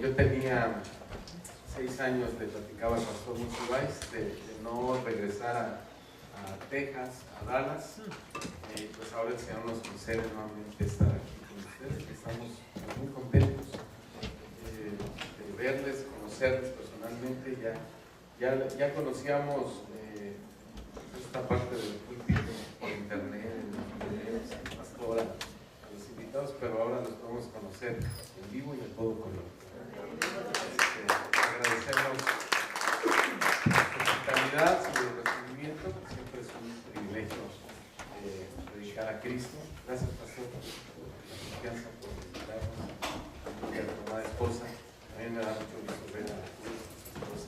Yo tenía 6 años, le platicaba al pastor Monsiváis, de no regresar a Texas, a Dallas. Pues ahora el Señor nos concede nuevamente estar aquí con ustedes. Estamos muy contentos de verles, conocerles personalmente. Ya conocíamos esta parte del púlpito por internet, el pastor, a los invitados, pero ahora los podemos conocer en vivo y en todo color. Agradecemos su hospitalidad, su recibimiento, que siempre es un privilegio predicar a Cristo. Gracias, pastor, por la confianza, por invitarnos a mi amada esposa. También me da mucho gusto ver a los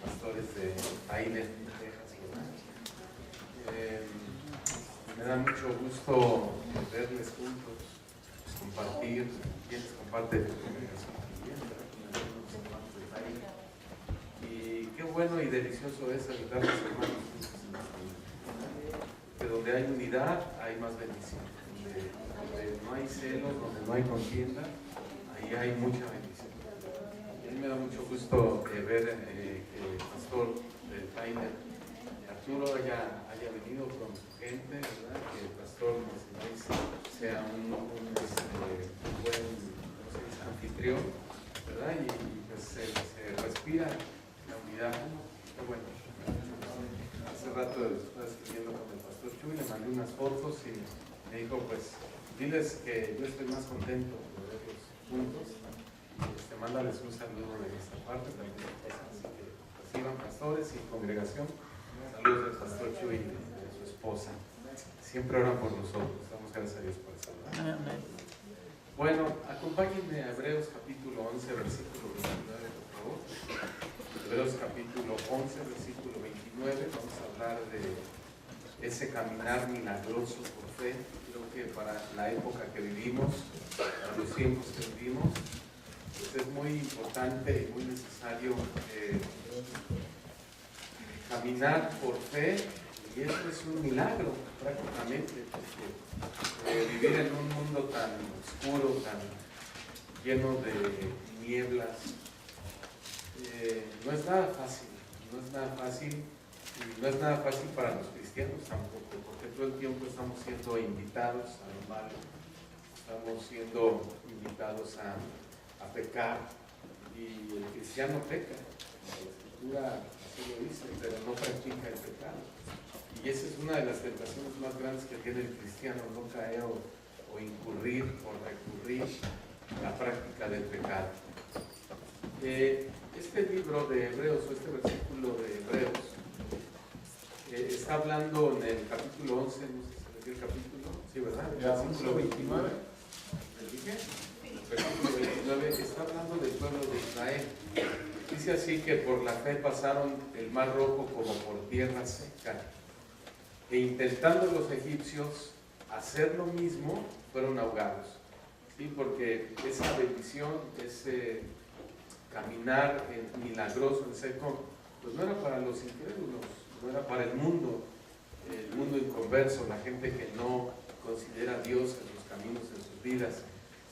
pastores de Tyler, Texas. Me da mucho gusto verles juntos, compartir. Quienes comparten la congregación también, y qué bueno y delicioso es ayudar a los hermanos juntos en la familia. Que donde hay unidad hay más bendición. Donde no hay celos, donde no hay contienda, ahí hay mucha bendición. Y a mí me da mucho gusto ver que el pastor Tyler, Arturo, haya venido con su gente, ¿verdad? Que el pastor Monsiváis sea un buen anfitrión, ¿verdad? Y pues se respira la unidad. Qué bueno. Hace rato estaba escribiendo con el pastor Chuy, le mandé unas fotos y me dijo, pues, diles que yo estoy más contento de verlos juntos. Mándales un saludo de esta parte también. Así que reciban, pastores y congregación. Saludos del pastor Chuy y de su esposa. Siempre oran por nosotros. Damos gracias a Dios por eso. Bueno, acompáñenme a Hebreos capítulo 11, versículo 29, por favor. Hebreos capítulo 11, versículo 29. Vamos a hablar de ese caminar milagroso por fe. Creo que para la época que vivimos, para los tiempos que vivimos, pues es muy importante y muy necesario caminar por fe, y eso es un milagro prácticamente, porque vivir en un mundo tan oscuro, tan lleno de tinieblas, no es nada fácil, y no es nada fácil para los cristianos tampoco, porque todo el tiempo estamos siendo invitados a lo malo, estamos siendo invitados a pecar, y el cristiano peca, la Escritura así lo dice, pero no practica el pecado. Y esa es una de las tentaciones más grandes que tiene el cristiano, no caer o incurrir o recurrir a la práctica del pecado. Este libro de Hebreos, o este versículo de Hebreos, está hablando en el capítulo 11, no sé si se le dio el capítulo, sí, ¿verdad? El versículo 29. ¿Le dije? Versículo 29 está hablando del pueblo de Israel. Dice así que por la fe pasaron el mar rojo como por tierra seca, e intentando los egipcios hacer lo mismo, fueron ahogados. ¿Sí? Porque esa bendición, ese caminar milagroso en seco, pues no era para los incrédulos, no era para el mundo inconverso, la gente que no considera a Dios en los caminos de sus vidas,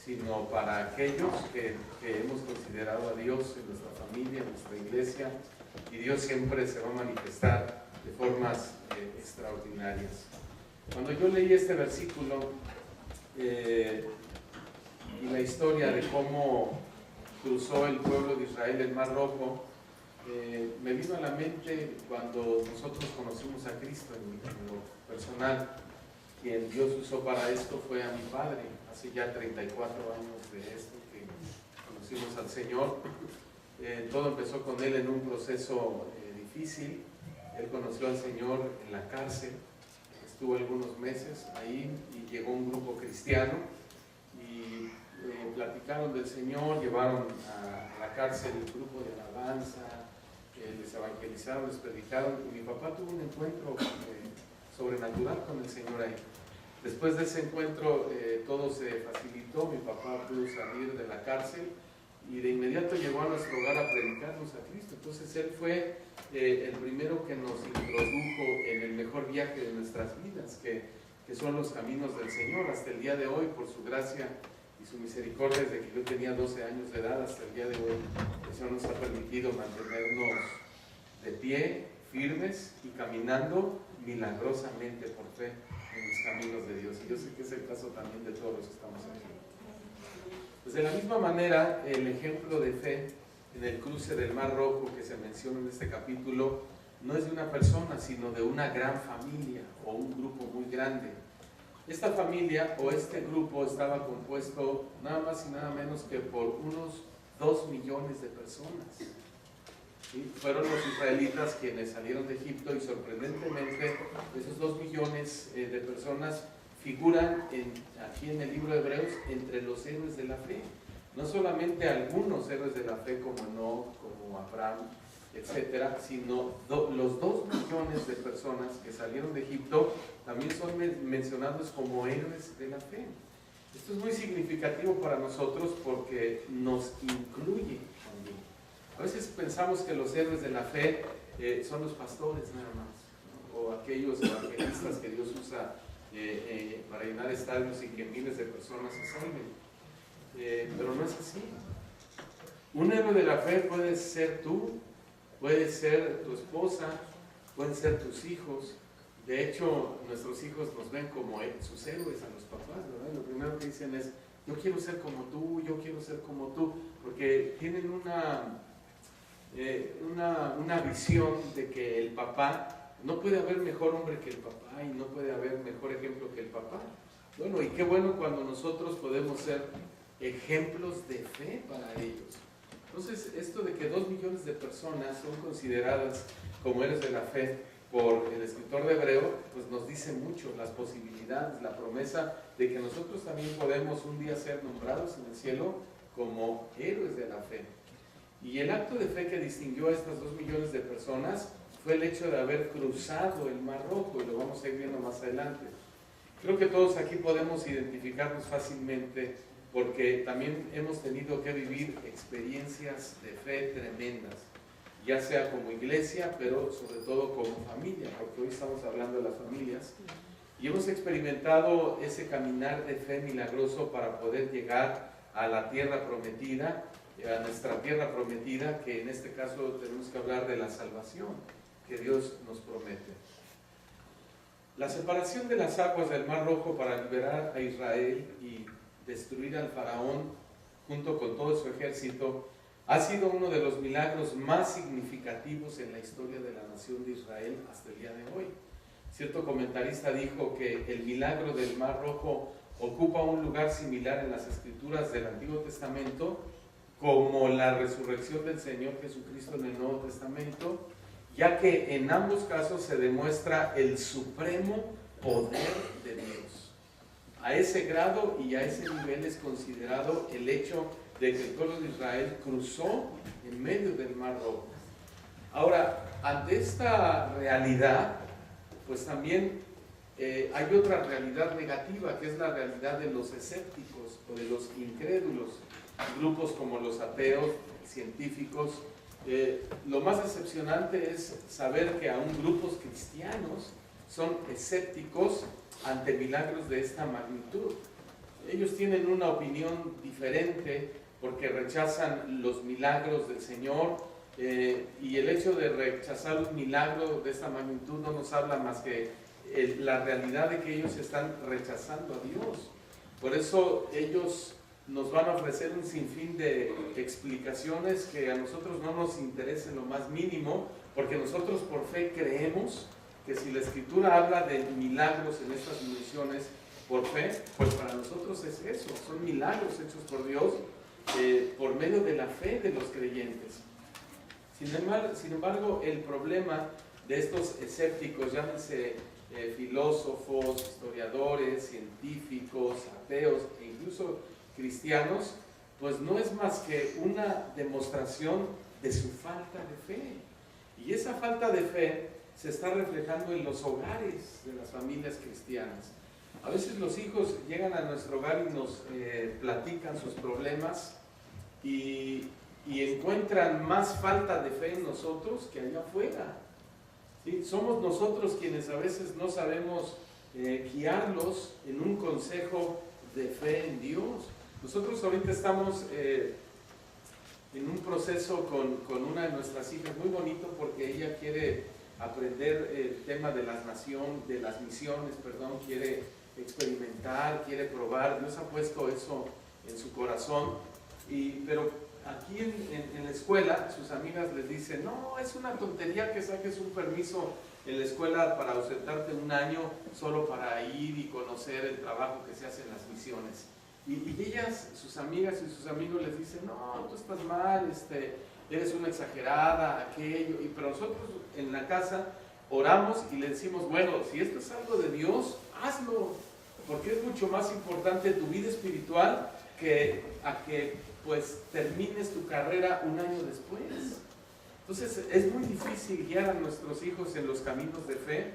sino para aquellos que hemos considerado a Dios en nuestra familia, en nuestra iglesia, y Dios siempre se va a manifestar de formas extraordinarias. Cuando yo leí este versículo y la historia de cómo cruzó el pueblo de Israel el Mar Rojo, me vino a la mente cuando nosotros conocimos a Cristo en lo personal. Quien Dios usó para esto fue a mi padre. Hace ya 34 años de esto que conocimos al Señor. Todo empezó con él en un proceso difícil. Él conoció al Señor en la cárcel, estuvo algunos meses ahí y llegó un grupo cristiano y platicaron del Señor, llevaron a la cárcel el grupo de alabanza, les evangelizaron, les predicaron, y mi papá tuvo un encuentro sobrenatural con el Señor ahí. Después de ese encuentro todo se facilitó, mi papá pudo salir de la cárcel y de inmediato llegó a nuestro hogar a predicarnos a Cristo. Entonces él fue el primero que nos introdujo en el mejor viaje de nuestras vidas, que son los caminos del Señor. Hasta el día de hoy, por su gracia, y su misericordia desde que yo tenía 12 años de edad hasta el día de hoy. El Señor nos ha permitido mantenernos de pie, firmes y caminando milagrosamente por fe en los caminos de Dios. Y yo sé que es el caso también de todos los que estamos aquí. Pues de la misma manera, el ejemplo de fe en el cruce del Mar Rojo que se menciona en este capítulo no es de una persona, sino de una gran familia o un grupo muy grande. Esta familia o este grupo estaba compuesto nada más y nada menos que por unos 2 millones de personas. ¿Sí? Fueron los israelitas quienes salieron de Egipto y sorprendentemente esos 2 millones de personas figuran aquí en el libro de Hebreos entre los héroes de la fe. No solamente algunos héroes de la fe como Enoc, como Abraham, etcétera, sino los 2 millones de personas que salieron de Egipto también son mencionados como héroes de la fe. Esto es muy significativo para nosotros porque nos incluye también. A veces pensamos que los héroes de la fe son los pastores nada más, ¿no? O aquellos evangelistas que Dios usa para llenar estadios y que miles de personas se salven. Pero no es así. Un héroe de la fe puede ser tú, puede ser tu esposa, pueden ser tus hijos. De hecho, nuestros hijos nos ven como sus héroes a los papás, ¿verdad? Lo primero que dicen es, yo quiero ser como tú, yo quiero ser como tú, porque tienen una visión de que el papá, no puede haber mejor hombre que el papá y no puede haber mejor ejemplo que el papá. Bueno, y qué bueno cuando nosotros podemos ser ejemplos de fe para ellos. Entonces, esto de que 2 millones de personas son consideradas como héroes de la fe por el escritor de Hebreo, pues nos dice mucho las posibilidades, la promesa de que nosotros también podemos un día ser nombrados en el cielo como héroes de la fe. Y el acto de fe que distinguió a estas 2 millones de personas fue el hecho de haber cruzado el Mar Rojo, y lo vamos a ir viendo más adelante. Creo que todos aquí podemos identificarnos fácilmente porque también hemos tenido que vivir experiencias de fe tremendas, ya sea como iglesia, pero sobre todo como familia, porque hoy estamos hablando de las familias, y hemos experimentado ese caminar de fe milagroso para poder llegar a la tierra prometida, a nuestra tierra prometida, que en este caso tenemos que hablar de la salvación que Dios nos promete. La separación de las aguas del Mar Rojo para liberar a Israel y destruir al faraón junto con todo su ejército ha sido uno de los milagros más significativos en la historia de la nación de Israel hasta el día de hoy. Cierto comentarista dijo que el milagro del Mar Rojo ocupa un lugar similar en las escrituras del Antiguo Testamento como la resurrección del Señor Jesucristo en el Nuevo Testamento, ya que en ambos casos se demuestra el supremo poder de Dios. A ese grado y a ese nivel es considerado el hecho de que el pueblo de Israel cruzó en medio del Mar Rojo. Ahora, ante esta realidad, pues también hay otra realidad negativa, que es la realidad de los escépticos o de los incrédulos, grupos como los ateos, científicos. Lo más decepcionante es saber que aún grupos cristianos son escépticos ante milagros de esta magnitud. Ellos tienen una opinión diferente porque rechazan los milagros del Señor, y el hecho de rechazar un milagro de esta magnitud no nos habla más que la realidad de que ellos están rechazando a Dios. Por eso ellos nos van a ofrecer un sinfín de explicaciones que a nosotros no nos interesa en lo más mínimo, porque nosotros por fe creemos que si la Escritura habla de milagros en estas dimensiones por fe, pues para nosotros es eso, son milagros hechos por Dios por medio de la fe de los creyentes. Sin embargo, el problema de estos escépticos, llámense filósofos, historiadores, científicos, ateos e incluso cristianos, pues no es más que una demostración de su falta de fe. Y esa falta de fe se está reflejando en los hogares de las familias cristianas. A veces los hijos llegan a nuestro hogar y nos platican sus problemas y encuentran más falta de fe en nosotros que allá afuera. ¿Sí? Somos nosotros quienes a veces no sabemos guiarlos en un consejo de fe en Dios. Nosotros ahorita estamos en un proceso con una de nuestras hijas muy bonito porque ella quiere aprender el tema de las misiones, quiere experimentar, quiere probar. Dios ha puesto eso en su corazón, pero aquí en la escuela sus amigas les dicen, no, es una tontería que saques un permiso en la escuela para ausentarte un año solo para ir y conocer el trabajo que se hace en las misiones. Y ellas, sus amigas y sus amigos les dicen, no, tú estás mal, eres una exagerada, aquello. Pero nosotros en la casa oramos y le decimos, bueno, si esto es algo de Dios, hazlo, porque es mucho más importante tu vida espiritual a que pues termines tu carrera un año después. Entonces es muy difícil guiar a nuestros hijos en los caminos de fe,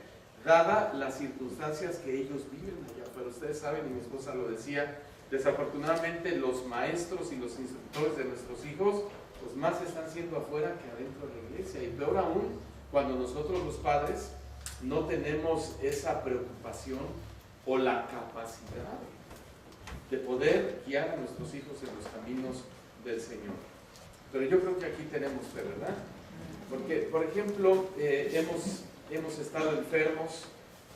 dada las circunstancias que ellos viven allá. Pero ustedes saben, y mi esposa lo decía, desafortunadamente los maestros y los instructores de nuestros hijos pues más están siendo afuera que adentro de la iglesia, y peor aún cuando nosotros los padres no tenemos esa preocupación o la capacidad de poder guiar a nuestros hijos en los caminos del Señor. Pero yo creo que aquí tenemos fe, ¿verdad? Porque, por ejemplo, hemos estado enfermos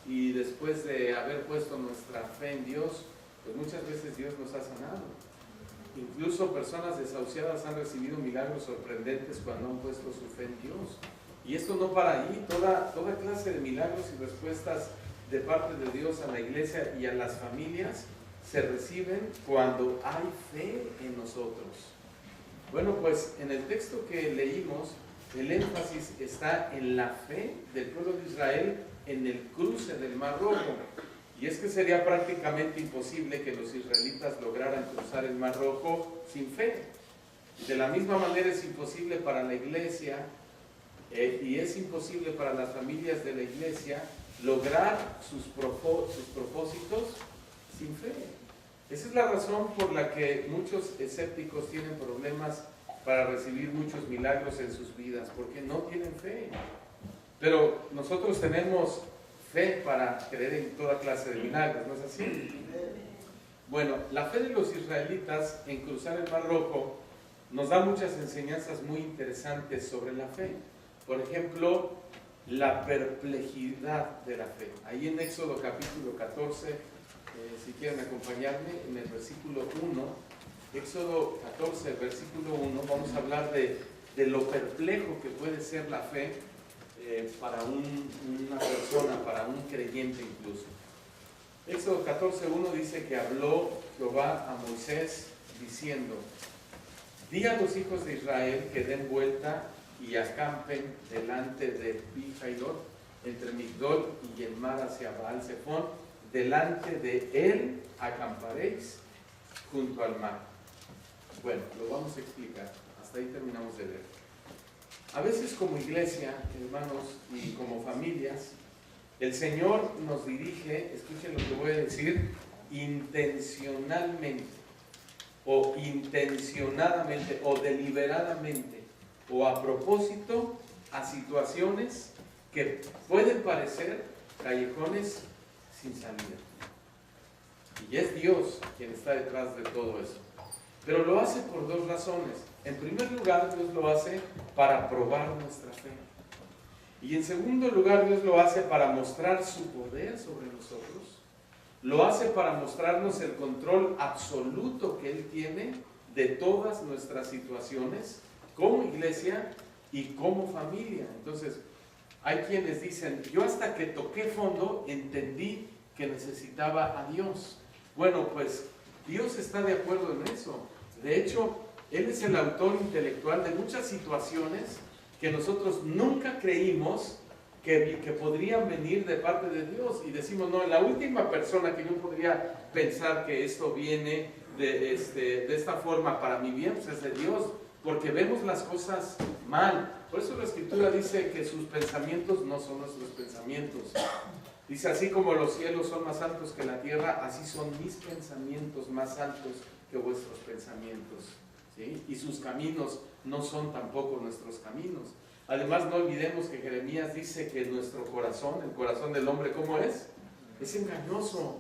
y después de haber puesto nuestra fe en Dios, pues muchas veces Dios nos ha sanado. Incluso personas desahuciadas han recibido milagros sorprendentes cuando han puesto su fe en Dios. Y esto no para ahí, toda clase de milagros y respuestas de parte de Dios a la iglesia y a las familias se reciben cuando hay fe en nosotros. Bueno, pues en el texto que leímos, el énfasis está en la fe del pueblo de Israel en el cruce del Mar Rojo. Y es que sería prácticamente imposible que los israelitas lograran cruzar el Mar Rojo sin fe. De la misma manera es imposible para la iglesia y es imposible para las familias de la iglesia lograr sus propósitos sin fe. Esa es la razón por la que muchos escépticos tienen problemas para recibir muchos milagros en sus vidas, porque no tienen fe. Pero nosotros tenemos fe para creer en toda clase de milagros, ¿no es así? Bueno, la fe de los israelitas en cruzar el Mar Rojo nos da muchas enseñanzas muy interesantes sobre la fe. Por ejemplo, la perplejidad de la fe. Ahí en Éxodo capítulo 14, si quieren acompañarme, en el versículo 1, Éxodo 14, versículo 1, vamos a hablar de lo perplejo que puede ser la fe para una persona, para un creyente incluso. Éxodo 14, 1 dice que habló Jehová a Moisés diciendo, di a los hijos de Israel que den vuelta y acampen delante de Pi-Hahiroth, entre Migdol y el mar hacia Baal-Zephón, delante de él acamparéis junto al mar. Bueno, lo vamos a explicar, hasta ahí terminamos de leer. A veces como iglesia, hermanos, y como familias, el Señor nos dirige, escuchen lo que voy a decir, intencionalmente, o intencionadamente, o deliberadamente, o a propósito, a situaciones que pueden parecer callejones sin salida. Y es Dios quien está detrás de todo eso. Pero lo hace por dos razones. En primer lugar, Dios lo hace para probar nuestra fe. Y en segundo lugar, Dios lo hace para mostrar su poder sobre nosotros. Lo hace para mostrarnos el control absoluto que Él tiene de todas nuestras situaciones como iglesia y como familia. Entonces, hay quienes dicen, yo hasta que toqué fondo entendí que necesitaba a Dios. Bueno, pues Dios está de acuerdo en eso. De hecho, Él es el autor intelectual de muchas situaciones que nosotros nunca creímos que podrían venir de parte de Dios. Y decimos, no, la última persona que yo podría pensar que esto viene de esta forma para mi bien, pues es de Dios, porque vemos las cosas mal. Por eso la Escritura dice que sus pensamientos no son nuestros pensamientos. Dice, así como los cielos son más altos que la tierra, así son mis pensamientos más altos que vuestros pensamientos. ¿Sí? Y sus caminos no son tampoco nuestros caminos. Además, no olvidemos que Jeremías dice que nuestro corazón, el corazón del hombre, ¿cómo es? Es engañoso.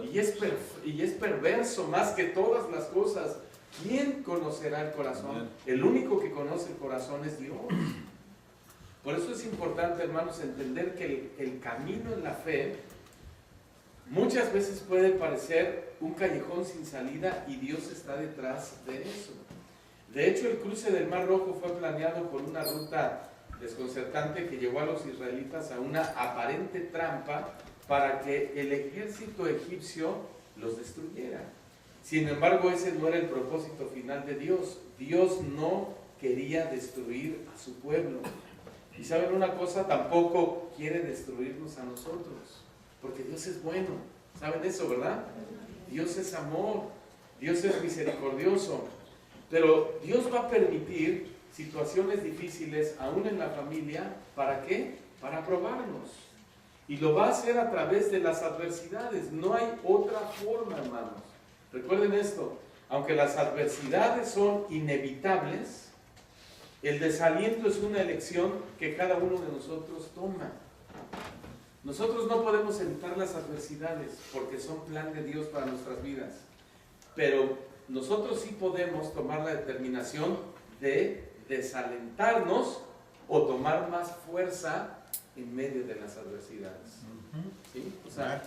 y es perverso más que todas las cosas. ¿Quién conocerá el corazón? El único que conoce el corazón es Dios. Por eso es importante, hermanos, entender que el camino en la fe muchas veces puede parecer un callejón sin salida y Dios está detrás de eso. De hecho, el cruce del Mar Rojo fue planeado con una ruta desconcertante que llevó a los israelitas a una aparente trampa para que el ejército egipcio los destruyera. Sin embargo, ese no era el propósito final de Dios. Dios no quería destruir a su pueblo. Y saben una cosa, tampoco quiere destruirnos a nosotros, porque Dios es bueno. ¿Saben eso, verdad? Dios es amor, Dios es misericordioso. Pero Dios va a permitir situaciones difíciles, aún en la familia. ¿Para qué? Para probarnos. Y lo va a hacer a través de las adversidades. No hay otra forma, hermanos. Recuerden esto, aunque las adversidades son inevitables, el desaliento es una elección que cada uno de nosotros toma. Nosotros no podemos evitar las adversidades porque son plan de Dios para nuestras vidas, pero nosotros sí podemos tomar la determinación de desalentarnos o tomar más fuerza en medio de las adversidades. ¿Sí? O sea,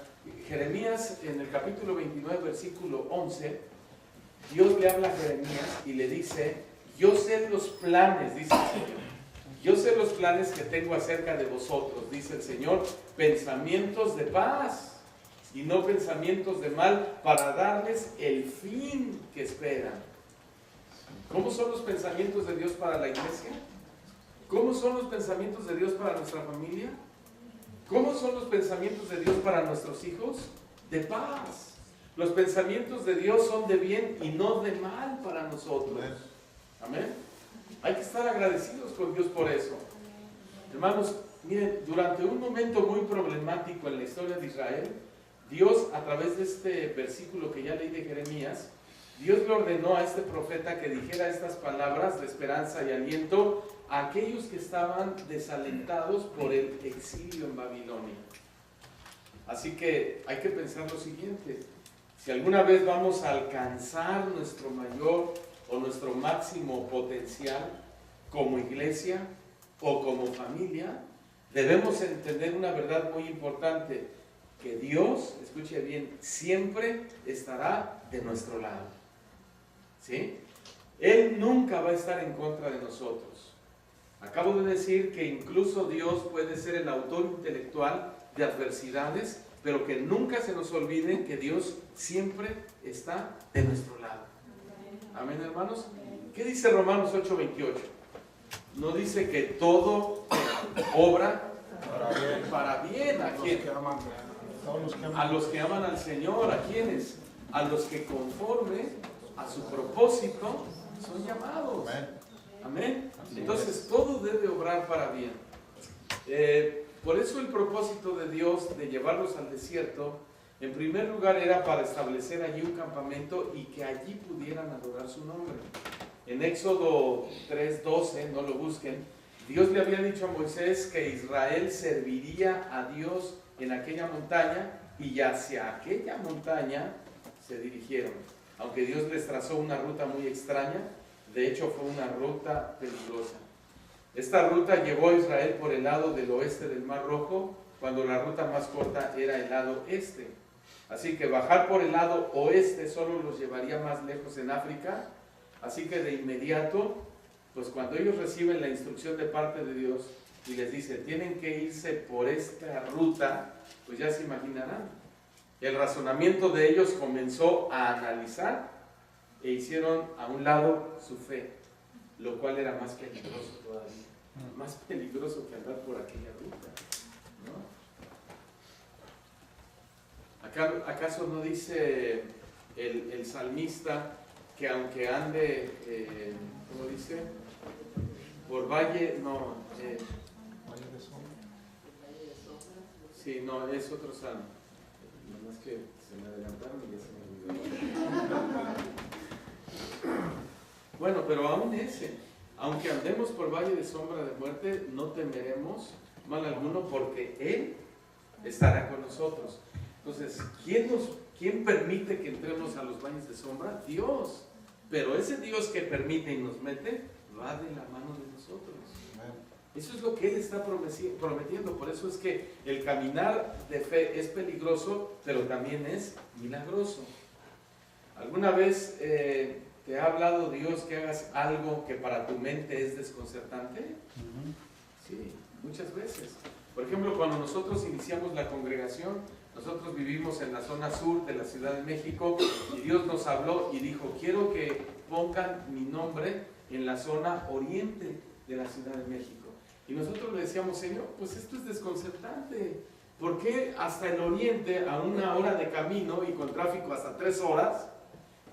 Jeremías en el capítulo 29, versículo 11, Dios le habla a Jeremías y le dice: yo sé los planes, dice el Señor. Yo sé los planes que tengo acerca de vosotros, dice el Señor, pensamientos de paz y no pensamientos de mal, para darles el fin que esperan. ¿Cómo son los pensamientos de Dios para la iglesia? ¿Cómo son los pensamientos de Dios para nuestra familia? ¿Cómo son los pensamientos de Dios para nuestros hijos? De paz. Los pensamientos de Dios son de bien y no de mal para nosotros. Amén. Hay que estar agradecidos con Dios por eso. Hermanos, miren, durante un momento muy problemático en la historia de Israel, Dios, a través de este versículo que ya leí de Jeremías, Dios le ordenó a este profeta que dijera estas palabras de esperanza y aliento a aquellos que estaban desalentados por el exilio en Babilonia. Así que hay que pensar lo siguiente: si alguna vez vamos a alcanzar nuestro mayor o nuestro máximo potencial como iglesia o como familia, debemos entender una verdad muy importante: que Dios, escuche bien, siempre estará de nuestro lado. ¿Sí? Él nunca va a estar en contra de nosotros. Acabo de decir que incluso Dios puede ser el autor intelectual de adversidades, pero que nunca se nos olvide que Dios siempre está de nuestro lado. Amén, hermanos. ¿Qué dice Romanos 8:28? No dice que todo obra para bien. ¿A quién? A los que aman al Señor. ¿A quiénes? A los que conforme a su propósito son llamados. Amén. Entonces todo debe obrar para bien. Por eso el propósito de Dios de llevarlos al desierto, en primer lugar, era para establecer allí un campamento y que allí pudieran adorar su nombre. En Éxodo 3:12, no lo busquen, Dios le había dicho a Moisés que Israel serviría a Dios en aquella montaña, y hacia aquella montaña se dirigieron. Aunque Dios les trazó una ruta muy extraña, de hecho fue una ruta peligrosa. Esta ruta llevó a Israel por el lado del oeste del Mar Rojo, cuando la ruta más corta era el lado este. Así que bajar por el lado oeste solo los llevaría más lejos en África. Así que de inmediato, pues cuando ellos reciben la instrucción de parte de Dios y les dice: tienen que irse por esta ruta, pues ya se imaginarán. El razonamiento de ellos comenzó a analizar e hicieron a un lado su fe, lo cual era más peligroso todavía, más peligroso que andar por aquella ruta, ¿no? ¿Acaso no dice el salmista que aunque ande, ¿cómo dice? Por valle, no, valle de sombra. Sí, no, es otro salmo. Nada más que se me adelantaron y ya se me olvidó. Bueno, pero aún ese, aunque andemos por valle de sombra de muerte, no temeremos mal alguno, porque Él estará con nosotros. Entonces, ¿Quién permite que entremos a los valles de sombra? Dios. Pero ese Dios que permite y nos mete, va de la mano de nosotros. Eso es lo que Él está prometiendo. Por eso es que el caminar de fe es peligroso, pero también es milagroso. ¿Alguna vez te ha hablado Dios que hagas algo que para tu mente es desconcertante? Sí, muchas veces. Por ejemplo, cuando nosotros iniciamos la congregación, nosotros vivimos en la zona sur de la Ciudad de México y Dios nos habló y dijo, quiero que pongan mi nombre en la zona oriente de la Ciudad de México. Y nosotros le decíamos, Señor, pues esto es desconcertante. ¿Por qué hasta el oriente, a 1 hora de camino y con tráfico hasta 3 horas,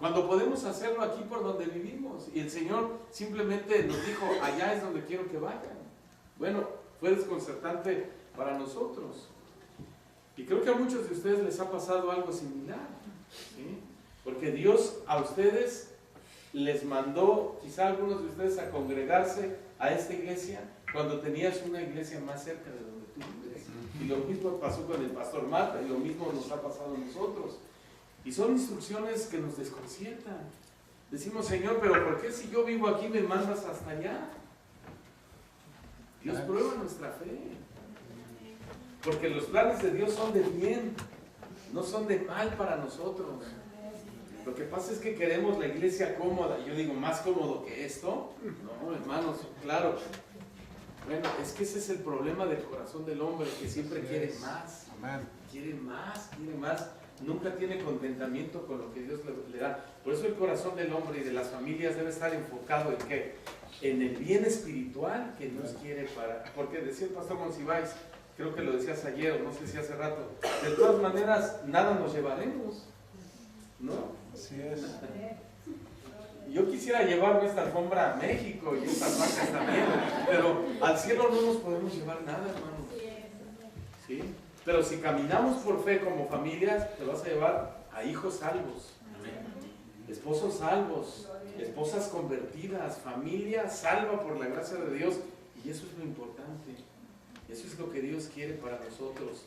cuando podemos hacerlo aquí por donde vivimos? Y el Señor simplemente nos dijo, allá es donde quiero que vayan. Bueno, fue desconcertante para nosotros. Y creo que a muchos de ustedes les ha pasado algo similar, ¿sí? Porque Dios a ustedes les mandó, quizá algunos de ustedes, a congregarse a esta iglesia cuando tenías una iglesia más cerca de donde tú vives. Y lo mismo pasó con el pastor Marta, y lo mismo nos ha pasado a nosotros. Y son instrucciones que nos desconciertan. Decimos, Señor, pero ¿por qué si yo vivo aquí me mandas hasta allá? Dios prueba nuestra fe. Porque los planes de Dios son de bien, no son de mal para nosotros. Lo que pasa es que queremos la iglesia cómoda. Yo digo, ¿más cómodo que esto? No, hermanos, claro. Bueno, es que ese es el problema del corazón del hombre, que siempre quiere más. Quiere más, quiere más. Nunca tiene contentamiento con lo que Dios le da. Por eso el corazón del hombre y de las familias debe estar enfocado en ¿qué? En el bien espiritual que Dios quiere para... Porque decía el pastor Monsiváis, creo que lo decías ayer o no sé si hace rato, de todas maneras nada nos llevaremos, ¿no? Así es. Yo quisiera llevarme esta alfombra a México y estas vacas también, pero al cielo no nos podemos llevar nada, hermanos. ¿Sí? Pero si caminamos por fe como familias, te vas a llevar a hijos salvos, esposos salvos, esposas convertidas, familia salva por la gracia de Dios, y eso es lo importante. Eso es lo que Dios quiere para nosotros.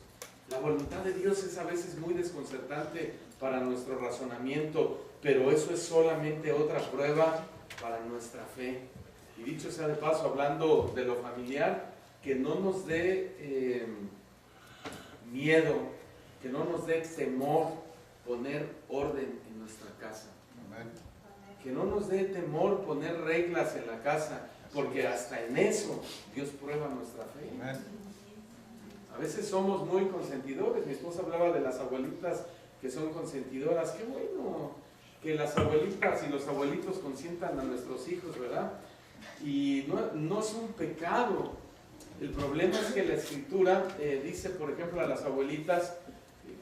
La voluntad de Dios es a veces muy desconcertante para nuestro razonamiento, pero eso es solamente otra prueba para nuestra fe. Y dicho sea de paso, hablando de lo familiar, que no nos dé miedo, que no nos dé temor poner orden en nuestra casa. Que no nos dé temor poner reglas en la casa, porque hasta en eso Dios prueba nuestra fe. A veces somos muy consentidores. Mi esposa hablaba de las abuelitas que son consentidoras. Qué bueno que las abuelitas y los abuelitos consientan a nuestros hijos, ¿verdad? Y no es un pecado. El problema es que la Escritura dice, por ejemplo, a las abuelitas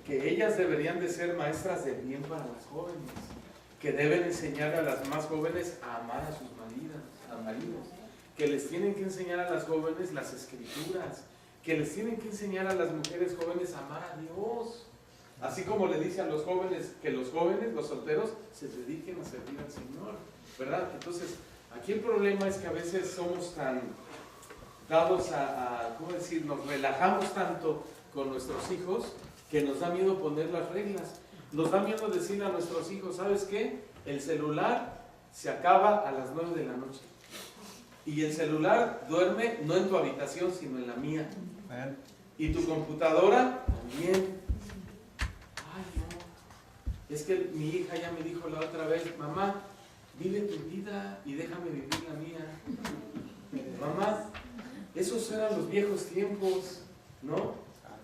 que ellas deberían de ser maestras del bien para las jóvenes, que deben enseñar a las más jóvenes a amar a sus maridos, que les tienen que enseñar a las jóvenes las Escrituras, que les tienen que enseñar a las mujeres jóvenes a amar a Dios, así como le dice a los jóvenes que los jóvenes, los solteros, se dediquen a servir al Señor, ¿verdad? Entonces, aquí el problema es que a veces somos tan dados ¿cómo decir? Nos relajamos tanto con nuestros hijos que nos da miedo poner las reglas. Nos da miedo decirle a nuestros hijos, ¿sabes qué? El celular se acaba a las 9 de la noche. Y el celular duerme no en tu habitación, sino en la mía. Y tu computadora también. Ay, no. Es que mi hija ya me dijo la otra vez, mamá, vive tu vida y déjame vivir la mía. Mamá, esos eran los viejos tiempos, ¿no?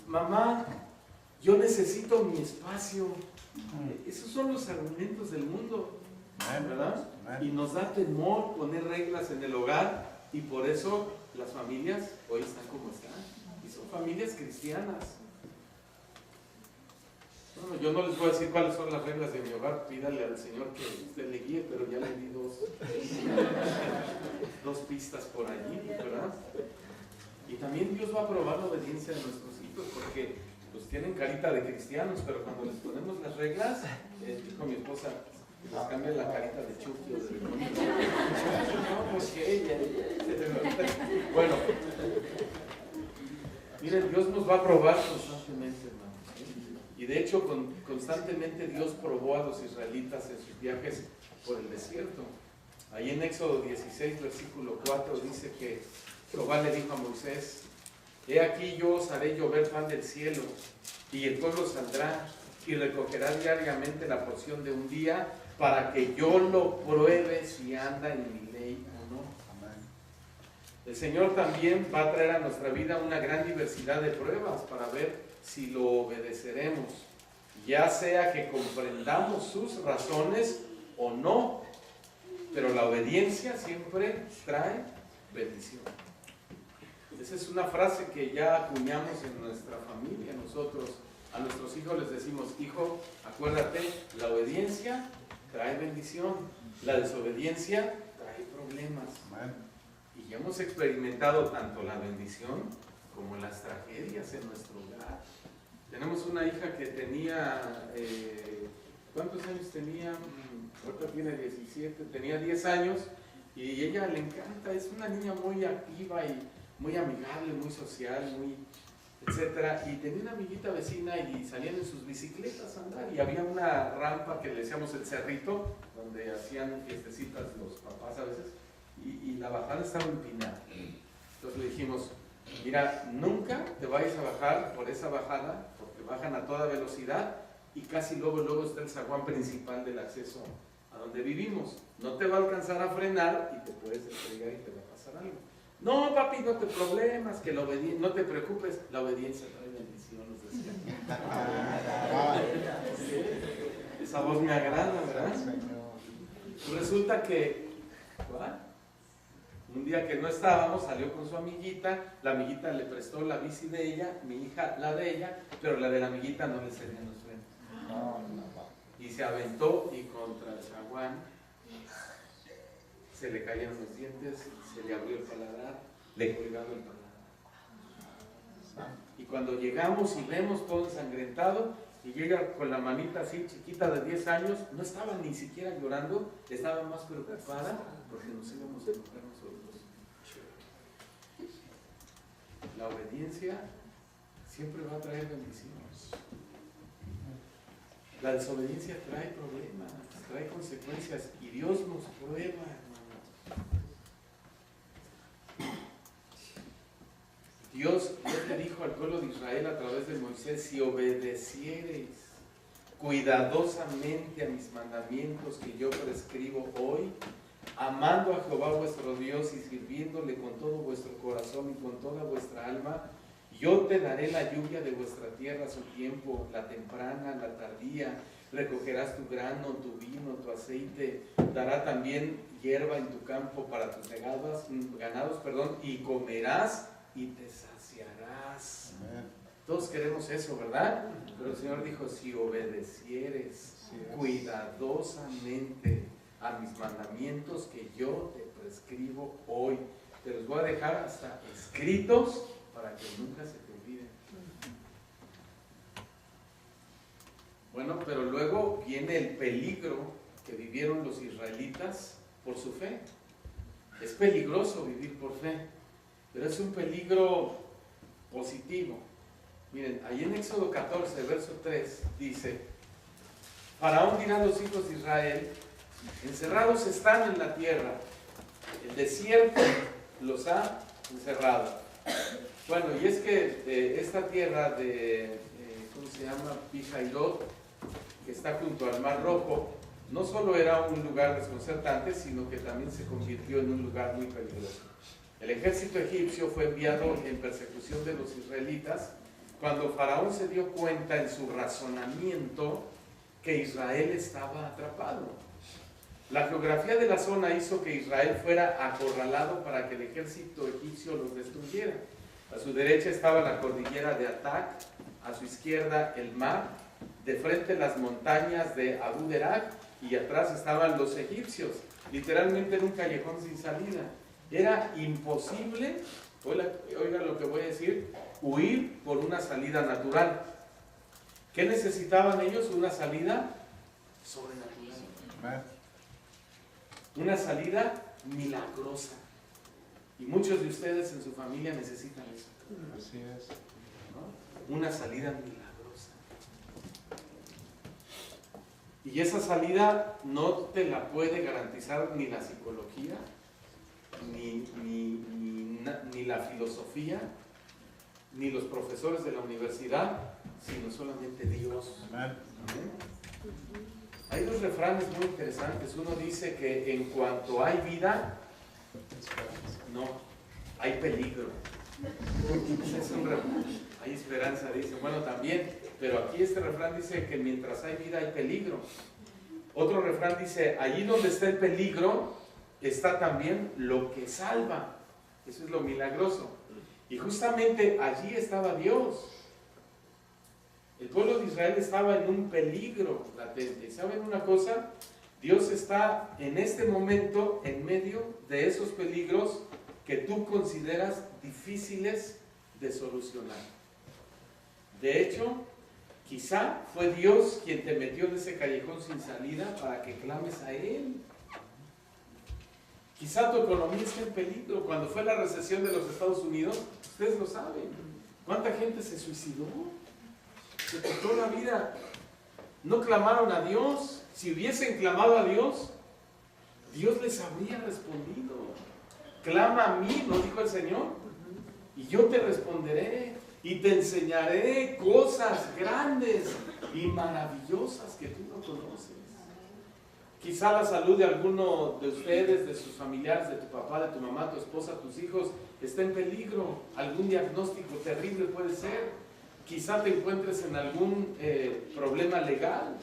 Mamá, yo necesito mi espacio. Esos son los argumentos del mundo, ¿verdad? Y nos da temor poner reglas en el hogar, y por eso las familias hoy están como están, y son familias cristianas. Bueno, yo no les voy a decir cuáles son las reglas de mi hogar, pídale al Señor que usted le guíe, pero ya le di dos pistas por allí, ¿verdad? Y también Dios va a probar la obediencia de nuestros hijos, porque pues tienen carita de cristianos, pero cuando les ponemos las reglas, dijo mi esposa, les cambia la carita de Chucky o de demonio. No, porque ella. Bueno, miren, Dios nos va a probar constantemente, hermanos. Y Y de hecho constantemente Dios probó a los israelitas en sus viajes por el desierto. Ahí en Éxodo 16, versículo 4 dice que Jehová le dijo a Moisés: he aquí yo os haré llover pan del cielo, y el pueblo saldrá y recogerá diariamente la porción de un día, para que yo lo pruebe si anda en mi ley o no. El Señor también va a traer a nuestra vida una gran diversidad de pruebas para ver si lo obedeceremos, ya sea que comprendamos sus razones o no, pero la obediencia siempre trae bendición. Esa es una frase que ya acuñamos en nuestra familia. Nosotros a nuestros hijos les decimos: hijo, acuérdate, la obediencia trae bendición, la desobediencia trae problemas. Y ya hemos experimentado tanto la bendición como las tragedias en nuestro hogar. Tenemos una hija que tenía, ¿cuántos años tenía? Ahorita tiene 17, tenía 10 años, y ella le encanta, es una niña muy activa y muy amigable, muy social, muy etcétera, y tenía una amiguita vecina y salían en sus bicicletas a andar, y había una rampa que le decíamos el cerrito, donde hacían fiestecitas los papás a veces, y la bajada estaba empinada. Entonces le dijimos: mira, nunca te vayas a bajar por esa bajada, porque bajan a toda velocidad y casi luego está el zaguán principal del acceso a donde vivimos. No te va a alcanzar a frenar y te puedes estrellar y te va a pasar algo. No, papi, no te problemas, que no te preocupes, la obediencia trae bendición, nos decía. Esa voz me agrada, ¿verdad? Pues resulta que un día que no estábamos, salió con su amiguita, la amiguita le prestó la bici de ella, mi hija la de ella, pero la de la amiguita no le servían los frenos. Y se aventó, y contra el zaguán se le caían los dientes, se le abrió el paladar, le colgaba el paladar. Y cuando llegamos y vemos todo ensangrentado, y llega con la manita así chiquita de 10 años, no estaba ni siquiera llorando, estaba más preocupada porque nos íbamos a enojar nosotros. La obediencia siempre va a traer bendiciones. La desobediencia trae problemas, trae consecuencias, y Dios nos prueba, hermano. Dios le dijo al pueblo de Israel a través de Moisés: si obedeciereis cuidadosamente a mis mandamientos que yo prescribo hoy, amando a Jehová vuestro Dios y sirviéndole con todo vuestro corazón y con toda vuestra alma, yo te daré la lluvia de vuestra tierra a su tiempo, la temprana, la tardía. Recogerás tu grano, tu vino, tu aceite. Dará también hierba en tu campo para tus ganados, y comerás y te saciarás. Todos queremos eso, ¿verdad? Pero el Señor dijo: si obedecieres cuidadosamente a mis mandamientos que yo te prescribo hoy, te los voy a dejar hasta escritos para que nunca se te olviden. Bueno, pero luego viene el peligro que vivieron los israelitas por su fe. Es peligroso vivir por fe, pero es un peligro positivo. Miren, ahí en Éxodo 14, verso 3, dice: Faraón dirá a los hijos de Israel: encerrados están en la tierra, el desierto los ha encerrado. Bueno, y es que esta tierra de, ¿cómo se llama? Pi-Hahiroth, que está junto al Mar Rojo, no solo era un lugar desconcertante, sino que también se convirtió en un lugar muy peligroso. El ejército egipcio fue enviado en persecución de los israelitas cuando Faraón se dio cuenta en su razonamiento que Israel estaba atrapado. La geografía de la zona hizo que Israel fuera acorralado para que el ejército egipcio los destruyera. A su derecha estaba la cordillera de Atac, a su izquierda el mar, de frente las montañas de Abu Derak, y atrás estaban los egipcios, literalmente en un callejón sin salida. Era imposible, oiga lo que voy a decir, huir por una salida natural. ¿Qué necesitaban ellos? Una salida sobrenatural. Una salida milagrosa. Y muchos de ustedes en su familia necesitan eso. Así es. ¿No? Una salida milagrosa. Y esa salida no te la puede garantizar ni la psicología, ni la filosofía, ni los profesores de la universidad, sino solamente Dios. Amén. Hay dos refranes muy interesantes. Uno dice que en cuanto hay vida, no, hay peligro. Es un refrán. Hay esperanza, dice. Bueno, también, pero aquí este refrán dice que mientras hay vida hay peligro. Otro refrán dice, allí donde está el peligro, está también lo que salva. Eso es lo milagroso. Y justamente allí estaba Dios. El pueblo de Israel estaba en un peligro latente. ¿Saben una cosa? Dios está en este momento en medio de esos peligros que tú consideras difíciles de solucionar. De hecho, quizá fue Dios quien te metió en ese callejón sin salida para que clames a Él. Quizá tu economía está en peligro. Cuando fue la recesión de los Estados Unidos, ustedes lo saben. ¿Cuánta gente se suicidó? Se quitó la vida. No clamaron a Dios. Si hubiesen clamado a Dios, Dios les habría respondido. Clama a mí, nos dijo el Señor, y yo te responderé y te enseñaré cosas grandes y maravillosas que tú no conoces. Quizá la salud de alguno de ustedes, de sus familiares, de tu papá, de tu mamá, tu esposa, tus hijos, está en peligro. Algún diagnóstico terrible puede ser. Quizá te encuentres en algún problema legal.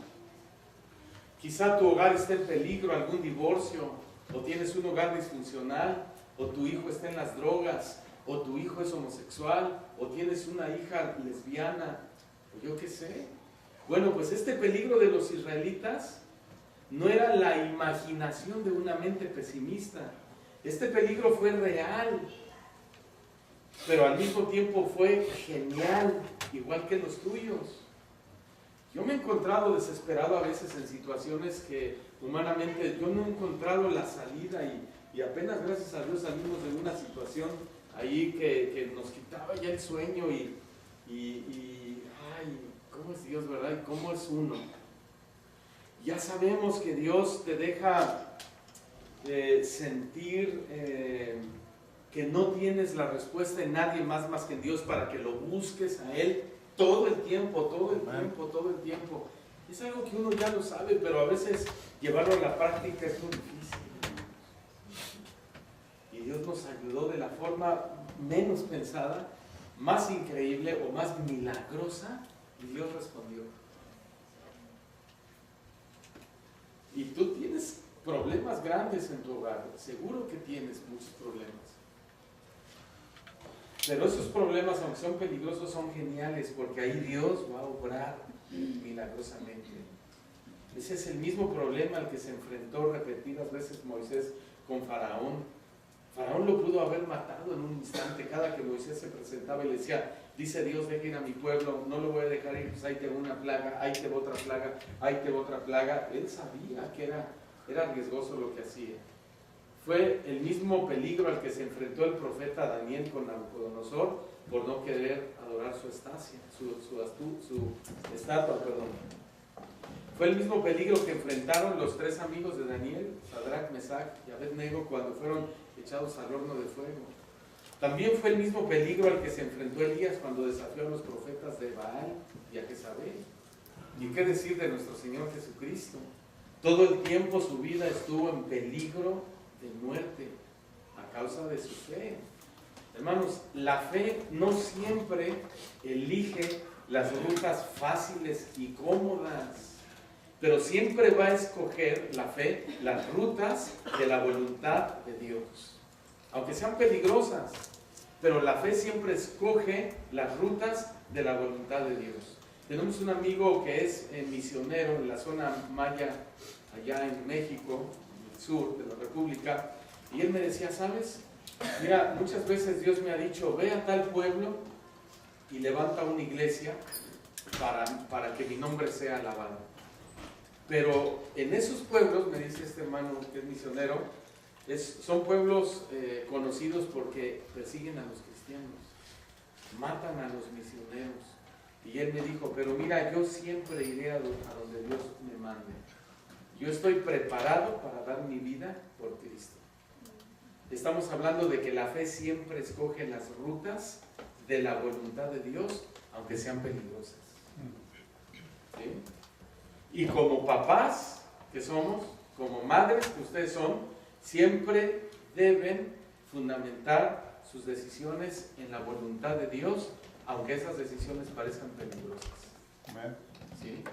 Quizá tu hogar esté en peligro, algún divorcio, o tienes un hogar disfuncional, o tu hijo está en las drogas, o tu hijo es homosexual, o tienes una hija lesbiana, o yo qué sé. Bueno, pues este peligro de los israelitas no era la imaginación de una mente pesimista. Este peligro fue real, pero al mismo tiempo fue genial, igual que los tuyos. Yo me he encontrado desesperado a veces en situaciones que humanamente yo no he encontrado la salida y apenas gracias a Dios salimos de una situación ahí que nos quitaba ya el sueño y ay, ¿cómo es Dios, verdad? ¿Y cómo es uno? Ya sabemos que Dios te deja sentir que no tienes la respuesta en nadie más que en Dios para que lo busques a Él todo el tiempo. Es algo que uno ya lo sabe, pero a veces llevarlo a la práctica es muy difícil. Y Dios nos ayudó de la forma menos pensada, más increíble o más milagrosa, y Dios respondió. Y tú tienes problemas grandes en tu hogar, seguro que tienes muchos problemas. Pero esos problemas, aunque son peligrosos, son geniales, porque ahí Dios va a obrar milagrosamente. Ese es el mismo problema al que se enfrentó repetidas veces Moisés con Faraón. Faraón lo pudo haber matado en un instante. Cada que Moisés se presentaba y le decía, dice Dios, deja ir a mi pueblo, no lo voy a dejar ir, pues ahí te va una plaga, ahí te va otra plaga, ahí te va otra plaga. Él sabía que era riesgoso lo que hacía. Fue el mismo peligro al que se enfrentó el profeta Daniel con Nabucodonosor por no querer adorar su estatua. Fue el mismo peligro que enfrentaron los tres amigos de Daniel, Sadrach, Mesach y Abednego, cuando fueron echados al horno de fuego. También fue el mismo peligro al que se enfrentó Elías cuando desafió a los profetas de Baal y a Jezabel. ¿Y qué decir de nuestro Señor Jesucristo? Todo el tiempo su vida estuvo en peligro de muerte a causa de su fe. Hermanos, la fe no siempre elige las rutas fáciles y cómodas, pero siempre va a escoger la fe las rutas de la voluntad de Dios, aunque sean peligrosas, pero la fe siempre escoge las rutas de la voluntad de Dios. Tenemos un amigo que es misionero en la zona maya, allá en México, en el sur de la República, y él me decía, ¿sabes? Mira, muchas veces Dios me ha dicho, ve a tal pueblo y levanta una iglesia para que mi nombre sea alabado. Pero en esos pueblos, me dice este hermano que es misionero, son pueblos conocidos porque persiguen a los cristianos, matan a los misioneros, Y él me dijo, pero mira, yo siempre iré a donde Dios me mande. Yo estoy preparado para dar mi vida por Cristo. Estamos hablando de que la fe siempre escoge las rutas de la voluntad de Dios, aunque sean peligrosas. ¿Sí? Y como papás que somos, como madres que ustedes son, siempre deben fundamentar sus decisiones en la voluntad de Dios, aunque esas decisiones parezcan peligrosas. ¿Sí?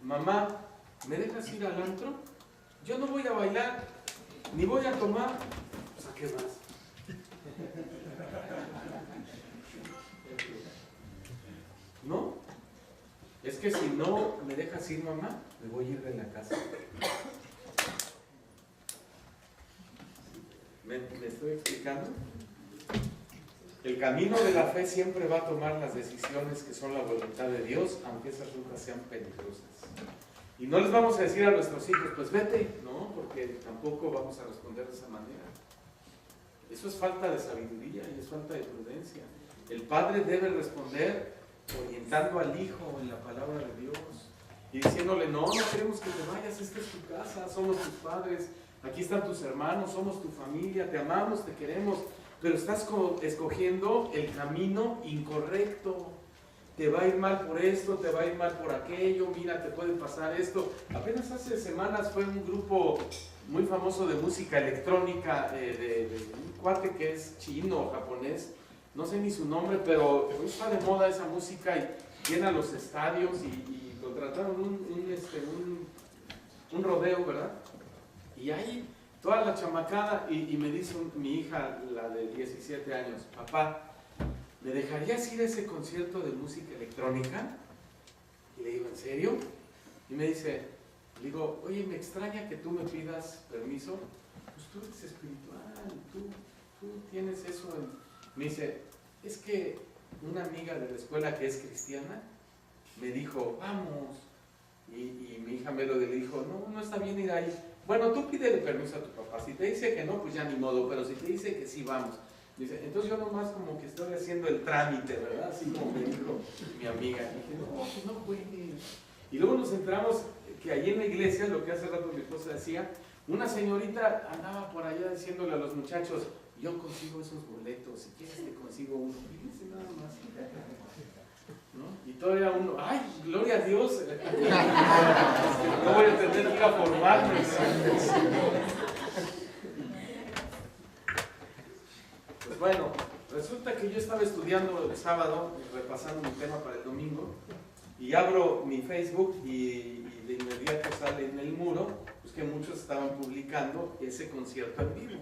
Mamá, ¿me dejas ir al antro? Yo no voy a bailar, ni voy a tomar. Pues, ¿a qué más? ¿No? Es que si no me dejas ir, mamá, me voy a ir de la casa. ¿Me estoy explicando? El camino de la fe siempre va a tomar las decisiones que son la voluntad de Dios, aunque esas rutas sean peligrosas. Y no les vamos a decir a nuestros hijos, pues vete, no, porque tampoco vamos a responder de esa manera. Eso es falta de sabiduría y es falta de prudencia. El padre debe responder orientando al hijo en la palabra de Dios y diciéndole, no queremos que te vayas, esta es tu casa, somos tus padres, aquí están tus hermanos, somos tu familia, te amamos, te queremos, pero estás escogiendo el camino incorrecto. Te va a ir mal por esto, te va a ir mal por aquello, mira, te puede pasar esto. Apenas hace semanas fue un grupo muy famoso de música electrónica, de un cuate que es chino o japonés, no sé ni su nombre, pero está de moda esa música y llena los estadios y contrataron un rodeo, ¿verdad? Y ahí toda la chamacada, y me dice mi hija, la de 17 años, papá, ¿me dejarías ir a ese concierto de música electrónica? Y le digo, ¿en serio? Y me dice, le digo, oye, me extraña que tú me pidas permiso. Pues tú eres espiritual, tú tienes eso. Me dice, es que una amiga de la escuela que es cristiana me dijo, vamos. Y mi hija me lo dijo, no está bien ir ahí. Bueno, tú pídele permiso a tu papá. Si te dice que no, pues ya ni modo, pero si te dice que sí, vamos. Dice, entonces yo nomás como que estoy haciendo el trámite, ¿verdad? Así como me dijo mi amiga. Y dije, no, pues no puede. Y luego nos enteramos que allí en la iglesia, lo que hace rato mi esposa decía, una señorita andaba por allá diciéndole a los muchachos, yo consigo esos boletos, si quieres te consigo uno. Fíjense nada más. ¿No? Y todavía uno, ¡ay, gloria a Dios! No voy a tener que ir a formarme. Pues bueno, resulta que yo estaba estudiando el sábado, repasando mi tema para el domingo, y abro mi Facebook y de inmediato sale en el muro, pues que muchos estaban publicando ese concierto en vivo.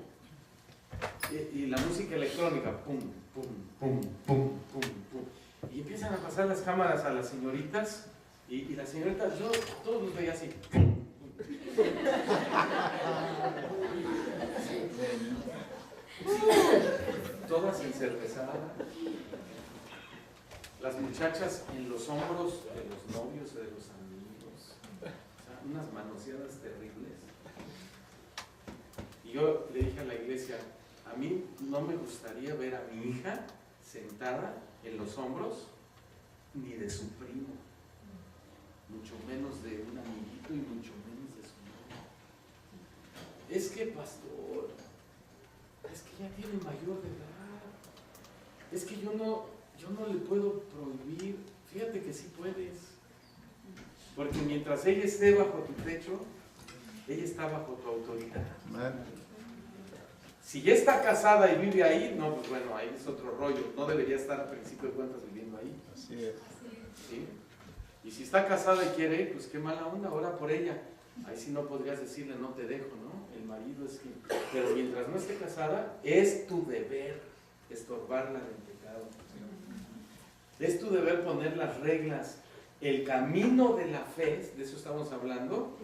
Y la música electrónica, pum, pum, pum, pum, pum, pum. Y empiezan a pasar las cámaras a las señoritas, y las señoritas, yo todos los veía así. Todas encervezadas. Las muchachas en los hombros de los novios o de los amigos. O sea, unas manoseadas terribles. Y yo le dije a la iglesia, a mí no me gustaría ver a mi hija sentada en los hombros ni de su primo, mucho menos de un amiguito y mucho menos de su novio. Es que, pastor, es que ya tiene mayor de edad, es que yo no le puedo prohibir. Fíjate que sí puedes, porque mientras ella esté bajo tu techo, ella está bajo tu autoridad. Si ya está casada y vive ahí, no, pues bueno, ahí es otro rollo. No debería estar a principio de cuentas viviendo ahí. Así es. ¿Sí? Y si está casada y quiere, pues qué mala onda, ora por ella. Ahí sí no podrías decirle, no te dejo, ¿no? El marido es que... Pero mientras no esté casada, es tu deber estorbarla del pecado. Es tu deber poner las reglas. El camino de la fe, de eso estamos hablando,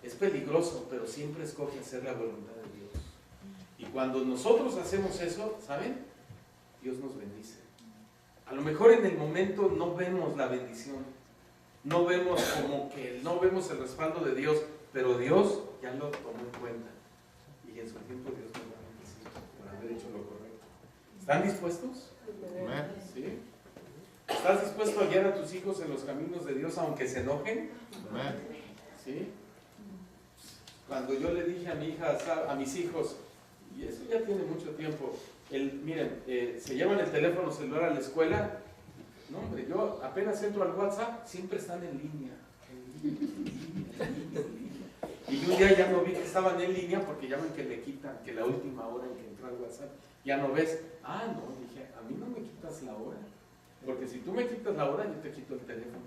es peligroso, pero siempre escoge hacer la voluntad de Dios. Y cuando nosotros hacemos eso, ¿saben? Dios nos bendice. A lo mejor en el momento no vemos la bendición, no vemos el respaldo de Dios, pero Dios ya lo tomó en cuenta. Y en su tiempo Dios nos va a bendecir por haber hecho lo correcto. ¿Están dispuestos? Amén. ¿Sí? ¿Estás dispuesto a guiar a tus hijos en los caminos de Dios aunque se enojen? Amén. ¿Sí? Cuando yo le dije a mi hija, a mis hijos, y eso ya tiene mucho tiempo, miren, se llevan el teléfono celular a la escuela. No, hombre, yo apenas entro al WhatsApp, siempre están en línea. Y un día ya no vi que estaban en línea porque ya ven que le quitan, que la última hora en que entró al WhatsApp, ya no ves. Ah, no, dije, a mí no me quitas la hora. Porque si tú me quitas la hora, yo te quito el teléfono.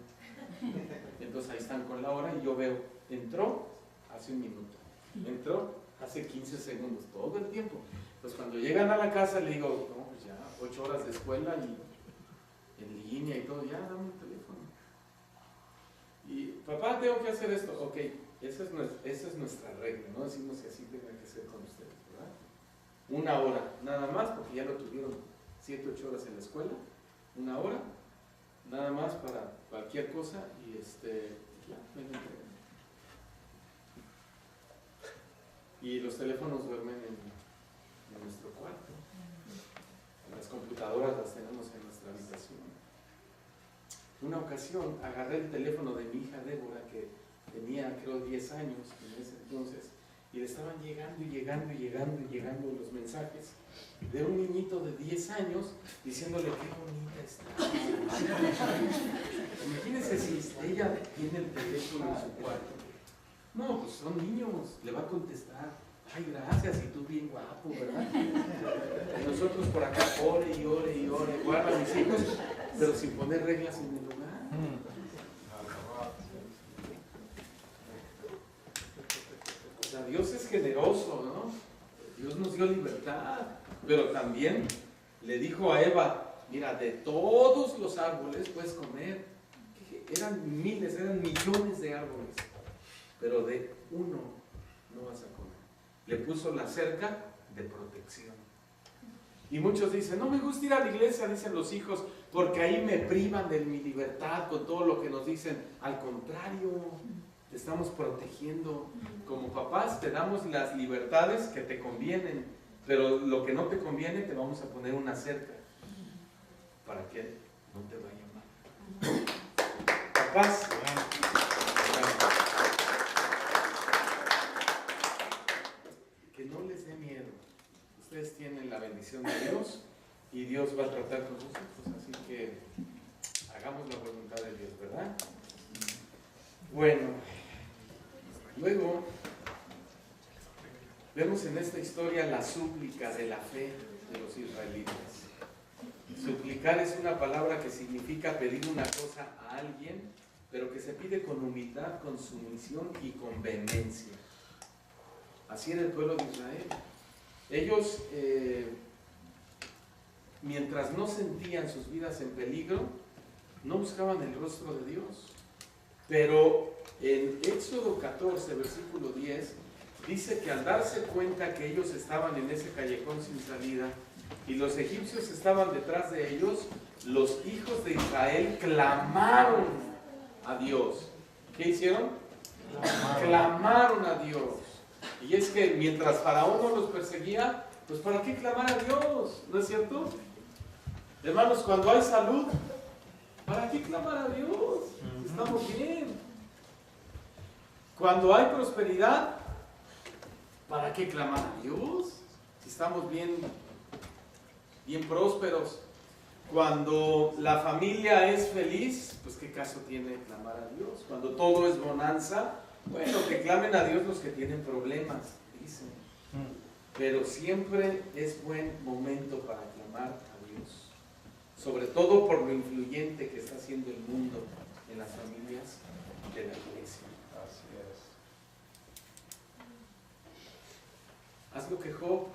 Entonces ahí están con la hora y yo veo, entró hace un minuto, entró hace 15 segundos, todo el tiempo. Entonces cuando llegan a la casa le digo, no, pues ya 8 horas de escuela y en línea y todo, ya dame el teléfono. Y papá, tengo que hacer esto, ok, esa es nuestra regla, no decimos que así tenga que ser con ustedes, ¿verdad? 1 hora, nada más, porque ya lo tuvieron 7, 8 horas en la escuela, 1 hora, nada más para cualquier cosa y ya, me lo entregan. Y los teléfonos duermen en nuestro cuarto. Las computadoras las tenemos en nuestra habitación. Una ocasión agarré el teléfono de mi hija Débora, que tenía creo 10 años en ese entonces, y le estaban llegando los mensajes de un niñito de 10 años diciéndole qué bonita está. Imagínense si ella tiene el teléfono en su cuarto. No, pues son niños, le va a contestar, ay gracias, y tú bien guapo, ¿verdad? Y nosotros por acá ore, guarda a mis hijos, pero sin poner reglas en el lugar. O sea, Dios es generoso, ¿no? Dios nos dio libertad, pero también le dijo a Eva, mira, de todos los árboles puedes comer. Eran miles, eran millones de árboles, pero de uno no vas a comer. Le puso la cerca de protección. Y muchos dicen, no me gusta ir a la iglesia, dicen los hijos, porque ahí me privan de mi libertad con todo lo que nos dicen. Al contrario, te estamos protegiendo. Como papás te damos las libertades que te convienen, pero lo que no te conviene te vamos a poner una cerca para que no te vaya mal. Papás, que no les dé miedo. Ustedes tienen la bendición de Dios y Dios va a tratar con sus hijos, así que hagamos la voluntad de Dios, ¿verdad? Bueno, luego vemos en esta historia la súplica de la fe de los israelitas. Suplicar es una palabra que significa pedir una cosa a alguien, pero que se pide con humildad, con sumisión y con vehemencia. Así era el pueblo de Israel. Ellos, mientras no sentían sus vidas en peligro, no buscaban el rostro de Dios. Pero en Éxodo 14, versículo 10, dice que al darse cuenta que ellos estaban en ese callejón sin salida y los egipcios estaban detrás de ellos, los hijos de Israel clamaron a Dios. ¿Qué hicieron? Clamaron a Dios. Y es que mientras Faraón no los perseguía, pues ¿para qué clamar a Dios? ¿No es cierto? Hermanos, cuando hay salud, ¿para qué clamar a Dios? Estamos bien. Cuando hay prosperidad, ¿para qué clamar a Dios? Si estamos bien prósperos. Cuando la familia es feliz, pues ¿qué caso tiene clamar a Dios? Cuando todo es bonanza, bueno, que clamen a Dios los que tienen problemas, dicen. Pero siempre es buen momento para clamar a Dios. Sobre todo por lo influyente que está haciendo el mundo en las familias de la iglesia. Así es. Haz lo que Job.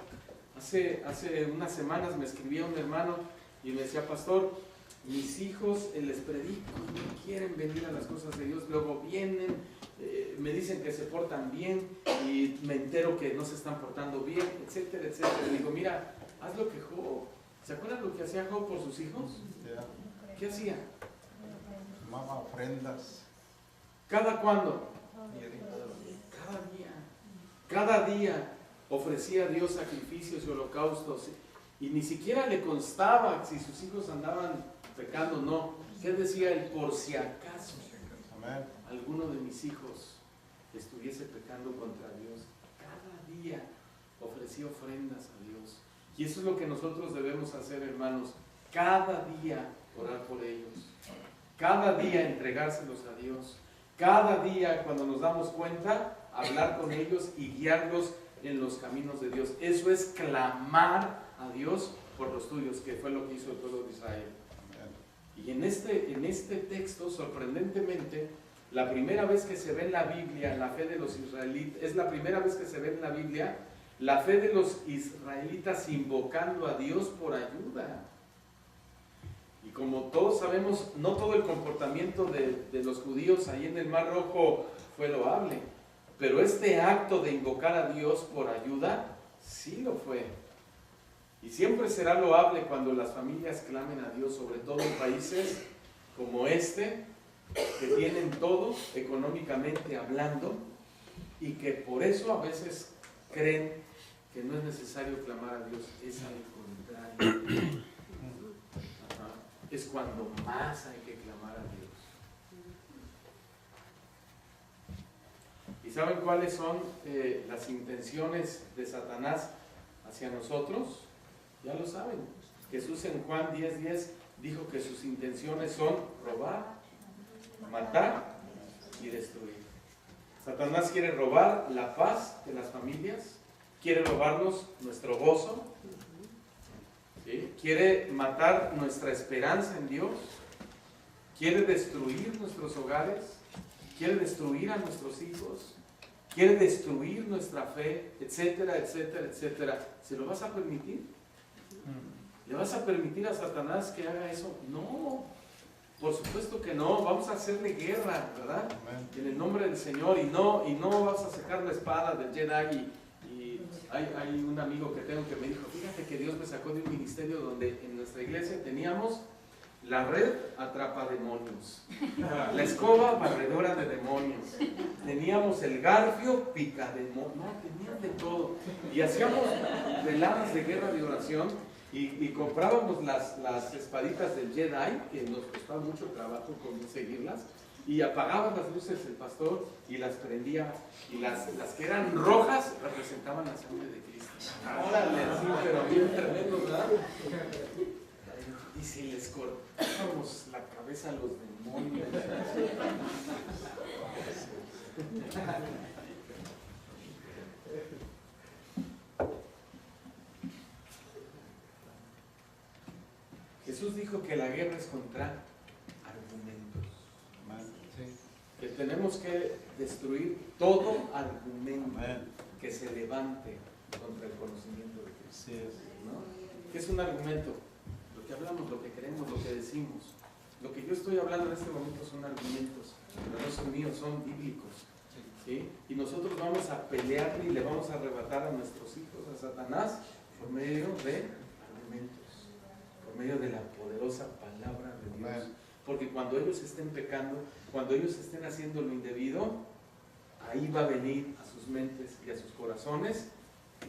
Hace unas semanas me escribía un hermano y me decía, pastor, mis hijos les predico, no quieren venir a las cosas de Dios, luego vienen, me dicen que se portan bien y me entero que no se están portando bien, etcétera, etcétera. Y digo, mira, haz lo que Job. ¿Se acuerdan lo que hacía Job por sus hijos? ¿Qué hacía? Tomaba ofrendas. ¿Cada cuándo? Cada día ofrecía a Dios sacrificios y holocaustos. Y ni siquiera le constaba si sus hijos andaban pecando o no. ¿Qué decía él? Por si acaso Amén. alguno de mis hijos estuviese pecando contra Dios, cada día ofrecía ofrendas a Dios. Y eso es lo que nosotros debemos hacer, hermanos. Cada día orar por ellos. Cada día entregárselos a Dios. Cada día, cuando nos damos cuenta, hablar con ellos y guiarlos en los caminos de Dios. Eso es clamar a Dios por los tuyos, que fue lo que hizo el pueblo de Israel. Y en este texto, sorprendentemente, la primera vez que se ve en la Biblia la fe de los israelitas, es la primera vez que se ve en la Biblia la fe de los israelitas invocando a Dios por ayuda. Y como todos sabemos, no todo el comportamiento de los judíos ahí en el Mar Rojo fue loable, pero este acto de invocar a Dios por ayuda, sí lo fue. Y siempre será loable cuando las familias clamen a Dios, sobre todo en países como este, que tienen todo económicamente hablando, y que por eso a veces creen que no es necesario clamar a Dios. Es al contrario. Es cuando más hay que clamar a Dios. ¿Y saben cuáles son las intenciones de Satanás hacia nosotros? Ya lo saben. Jesús en Juan 10:10 dijo que sus intenciones son robar, matar y destruir. Satanás quiere robar la paz de las familias, quiere robarnos nuestro gozo, ¿sí? Quiere matar nuestra esperanza en Dios, quiere destruir nuestros hogares, quiere destruir a nuestros hijos, quiere destruir nuestra fe, etcétera, etcétera, etcétera. ¿Se lo vas a permitir? ¿Le vas a permitir a Satanás que haga eso? No, por supuesto que no. Vamos a hacerle guerra, ¿verdad? En el nombre del Señor, y no vas a sacar la espada del Jedi. Y hay un amigo que tengo que me dijo, fíjate que Dios me sacó de un ministerio donde en nuestra iglesia teníamos la red atrapa demonios, la escoba barredora de demonios, teníamos el garfio pica demonios, no, tenían de todo. Y hacíamos veladas de guerra de oración y comprábamos las espaditas del Jedi, que nos costaba mucho trabajo conseguirlas, y apagaba las luces el pastor y las prendía, y las que eran rojas representaban la sangre de Cristo. Órale, sí, pero bien tremendo, ¿verdad? Y si les cortábamos la cabeza a los demonios. Jesús dijo que la guerra es contra argumentos. Que tenemos que destruir todo argumento que se levante contra el conocimiento de Cristo. ¿No? ¿Qué es un argumento? Lo que hablamos, lo que creemos, lo que decimos. Lo que yo estoy hablando en este momento son argumentos, pero no son míos, son bíblicos. ¿Sí? Y nosotros vamos a pelearle y le vamos a arrebatar a nuestros hijos, a Satanás, por medio de argumentos, por medio de la poderosa palabra de Dios. Porque cuando ellos estén pecando, cuando ellos estén haciendo lo indebido, ahí va a venir a sus mentes y a sus corazones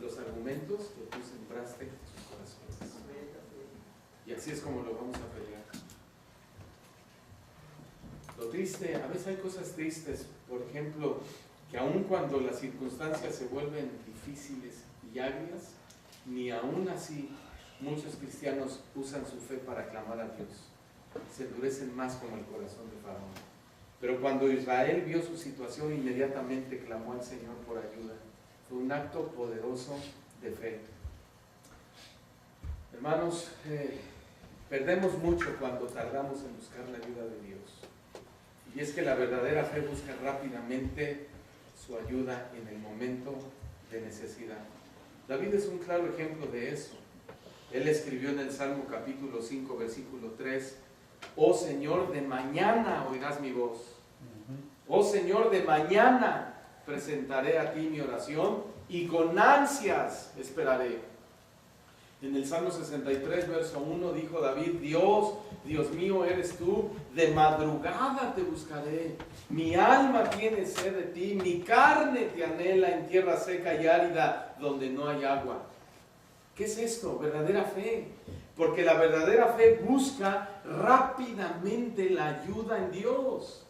los argumentos que tú sembraste en sus corazones. Y así es como lo vamos a pelear. Lo triste, a veces hay cosas tristes, por ejemplo, que aun cuando las circunstancias se vuelven difíciles y agrias, ni aún así muchos cristianos usan su fe para clamar a Dios. Se endurecen más como el corazón de Faraón. Pero cuando Israel vio su situación, inmediatamente clamó al Señor por ayuda. Fue un acto poderoso de fe. Hermanos, perdemos mucho cuando tardamos en buscar la ayuda de Dios. Y es que la verdadera fe busca rápidamente su ayuda en el momento de necesidad. David es un claro ejemplo de eso. Él escribió en el Salmo capítulo 5, versículo 3, oh Señor, de mañana oirás mi voz. Oh Señor, de mañana presentaré a ti mi oración y con ansias esperaré. En el Salmo 63, verso 1, dijo David, Dios mío eres tú, de madrugada te buscaré. Mi alma tiene sed de ti, mi carne te anhela en tierra seca y árida donde no hay agua. ¿Qué es esto? Verdadera fe. Porque la verdadera fe busca rápidamente la ayuda en Dios.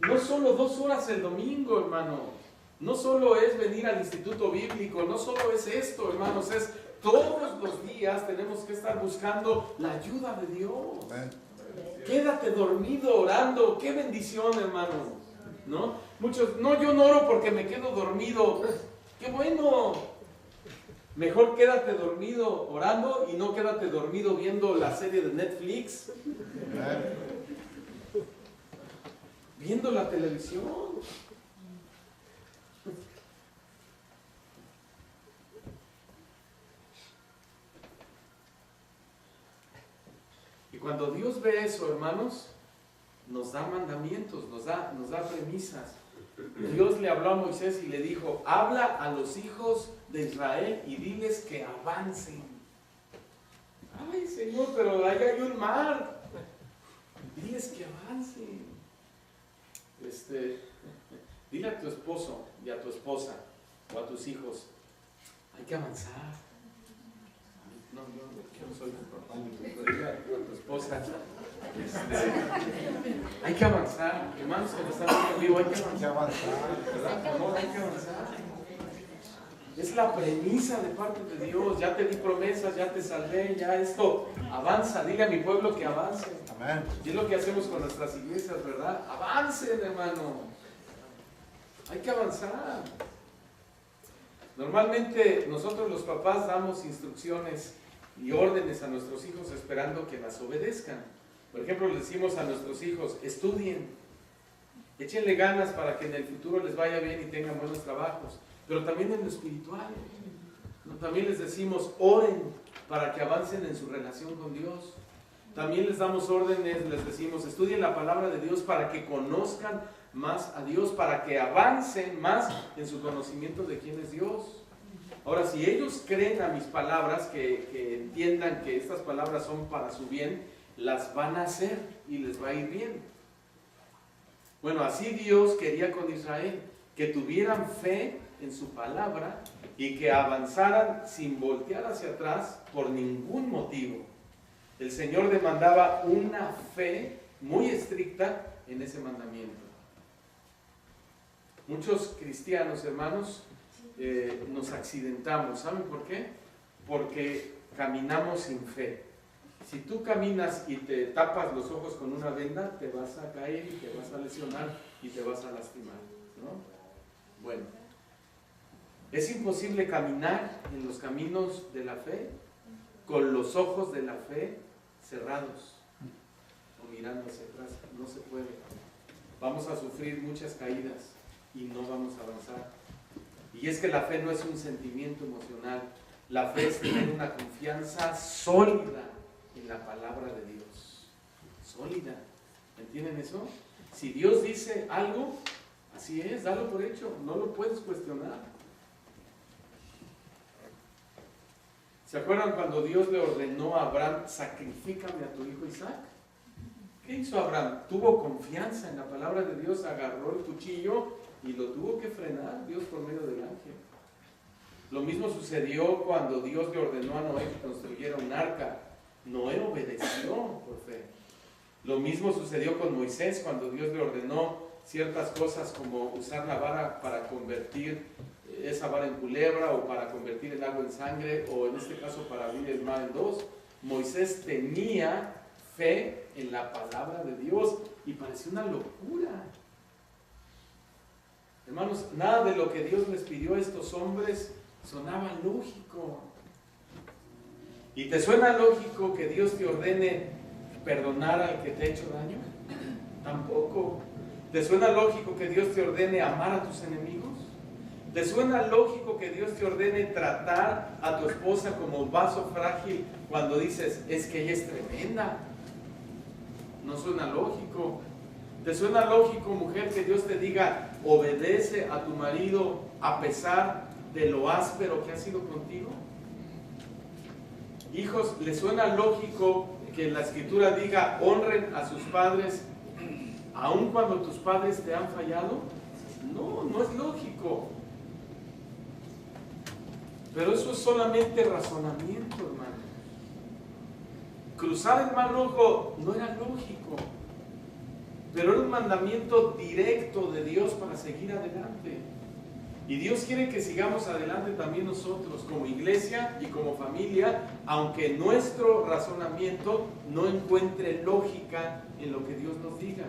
No solo 2 horas el domingo, hermano. No solo es venir al instituto bíblico. No solo es esto, hermanos. Es todos los días tenemos que estar buscando la ayuda de Dios. Quédate dormido orando. Qué bendición, hermano. ¿No? Muchos, no, yo no oro porque me quedo dormido. ¡Qué bueno! Mejor quédate dormido orando y no quédate dormido viendo la serie de Netflix. Viendo la televisión. Y cuando Dios ve eso, hermanos, nos da mandamientos, nos da premisas. Dios le habló a Moisés y le dijo, habla a los hijos de Israel y diles que avancen. Ay, Señor, pero ahí hay un mar. Diles que avancen. Dile a tu esposo y a tu esposa o a tus hijos, hay que avanzar. No, yo no soy tu papá ni tu dile a tu esposa. Hay que avanzar, hermanos que están conmigo, hay que avanzar, ¿verdad? Por favor, hay que avanzar. Es la premisa de parte de Dios. Ya te di promesas, ya te salvé, ya esto avanza. Dile a mi pueblo que avance. Amén. Y es lo que hacemos con nuestras iglesias, ¿verdad? Avancen, hermano. Hay que avanzar. Normalmente nosotros los papás damos instrucciones y órdenes a nuestros hijos esperando que las obedezcan. Por ejemplo, le decimos a nuestros hijos, estudien, échenle ganas para que en el futuro les vaya bien y tengan buenos trabajos, pero también en lo espiritual. También les decimos, oren para que avancen en su relación con Dios. También les damos órdenes, les decimos, estudien la palabra de Dios para que conozcan más a Dios, para que avancen más en su conocimiento de quién es Dios. Ahora, si ellos creen a mis palabras, que entiendan que estas palabras son para su bien, las van a hacer y les va a ir bien. Bueno, así Dios quería con Israel, que tuvieran fe en su palabra y que avanzaran sin voltear hacia atrás por ningún motivo. El Señor demandaba una fe muy estricta en ese mandamiento. Muchos cristianos, hermanos, nos accidentamos. ¿Saben por qué? Porque caminamos sin fe. Si tú caminas y te tapas los ojos con una venda, te vas a caer y te vas a lesionar y te vas a lastimar, ¿no? Bueno, es imposible caminar en los caminos de la fe con los ojos de la fe cerrados o mirando hacia atrás. No se puede. Vamos a sufrir muchas caídas y no vamos a avanzar. Y es que la fe no es un sentimiento emocional. La fe es tener una confianza sólida en la palabra de Dios. Sólida. ¿Entienden eso? Si Dios dice algo, así es, dalo por hecho. No lo puedes cuestionar. ¿Se acuerdan cuando Dios le ordenó a Abraham, sacrifícame a tu hijo Isaac? ¿Qué hizo Abraham? Tuvo confianza en la palabra de Dios, agarró el cuchillo y lo tuvo que frenar Dios por medio del ángel. Lo mismo sucedió cuando Dios le ordenó a Noé que construyera un arca. Noé obedeció por fe. Lo mismo sucedió con Moisés cuando Dios le ordenó ciertas cosas como usar la vara para convertir esa vara en culebra o para convertir el agua en sangre o en este caso para abrir el mar en dos. Moisés tenía fe en la palabra de Dios y parecía una locura. Hermanos, nada de lo que Dios les pidió a estos hombres sonaba lógico. ¿Y te suena lógico que Dios te ordene perdonar al que te ha hecho daño? Tampoco. ¿Te suena lógico que Dios te ordene amar a tus enemigos? ¿Te suena lógico que Dios te ordene tratar a tu esposa como vaso frágil cuando dices, es que ella es tremenda? No suena lógico. ¿Te suena lógico, mujer, que Dios te diga, obedece a tu marido a pesar de lo áspero que ha sido contigo? Hijos, ¿les suena lógico que la Escritura diga, honren a sus padres aun cuando tus padres te han fallado? No, no es lógico. Pero eso es solamente razonamiento, hermano. Cruzar el Mar Rojo no era lógico, pero era un mandamiento directo de Dios para seguir adelante. Y Dios quiere que sigamos adelante también nosotros, como iglesia y como familia, aunque nuestro razonamiento no encuentre lógica en lo que Dios nos diga.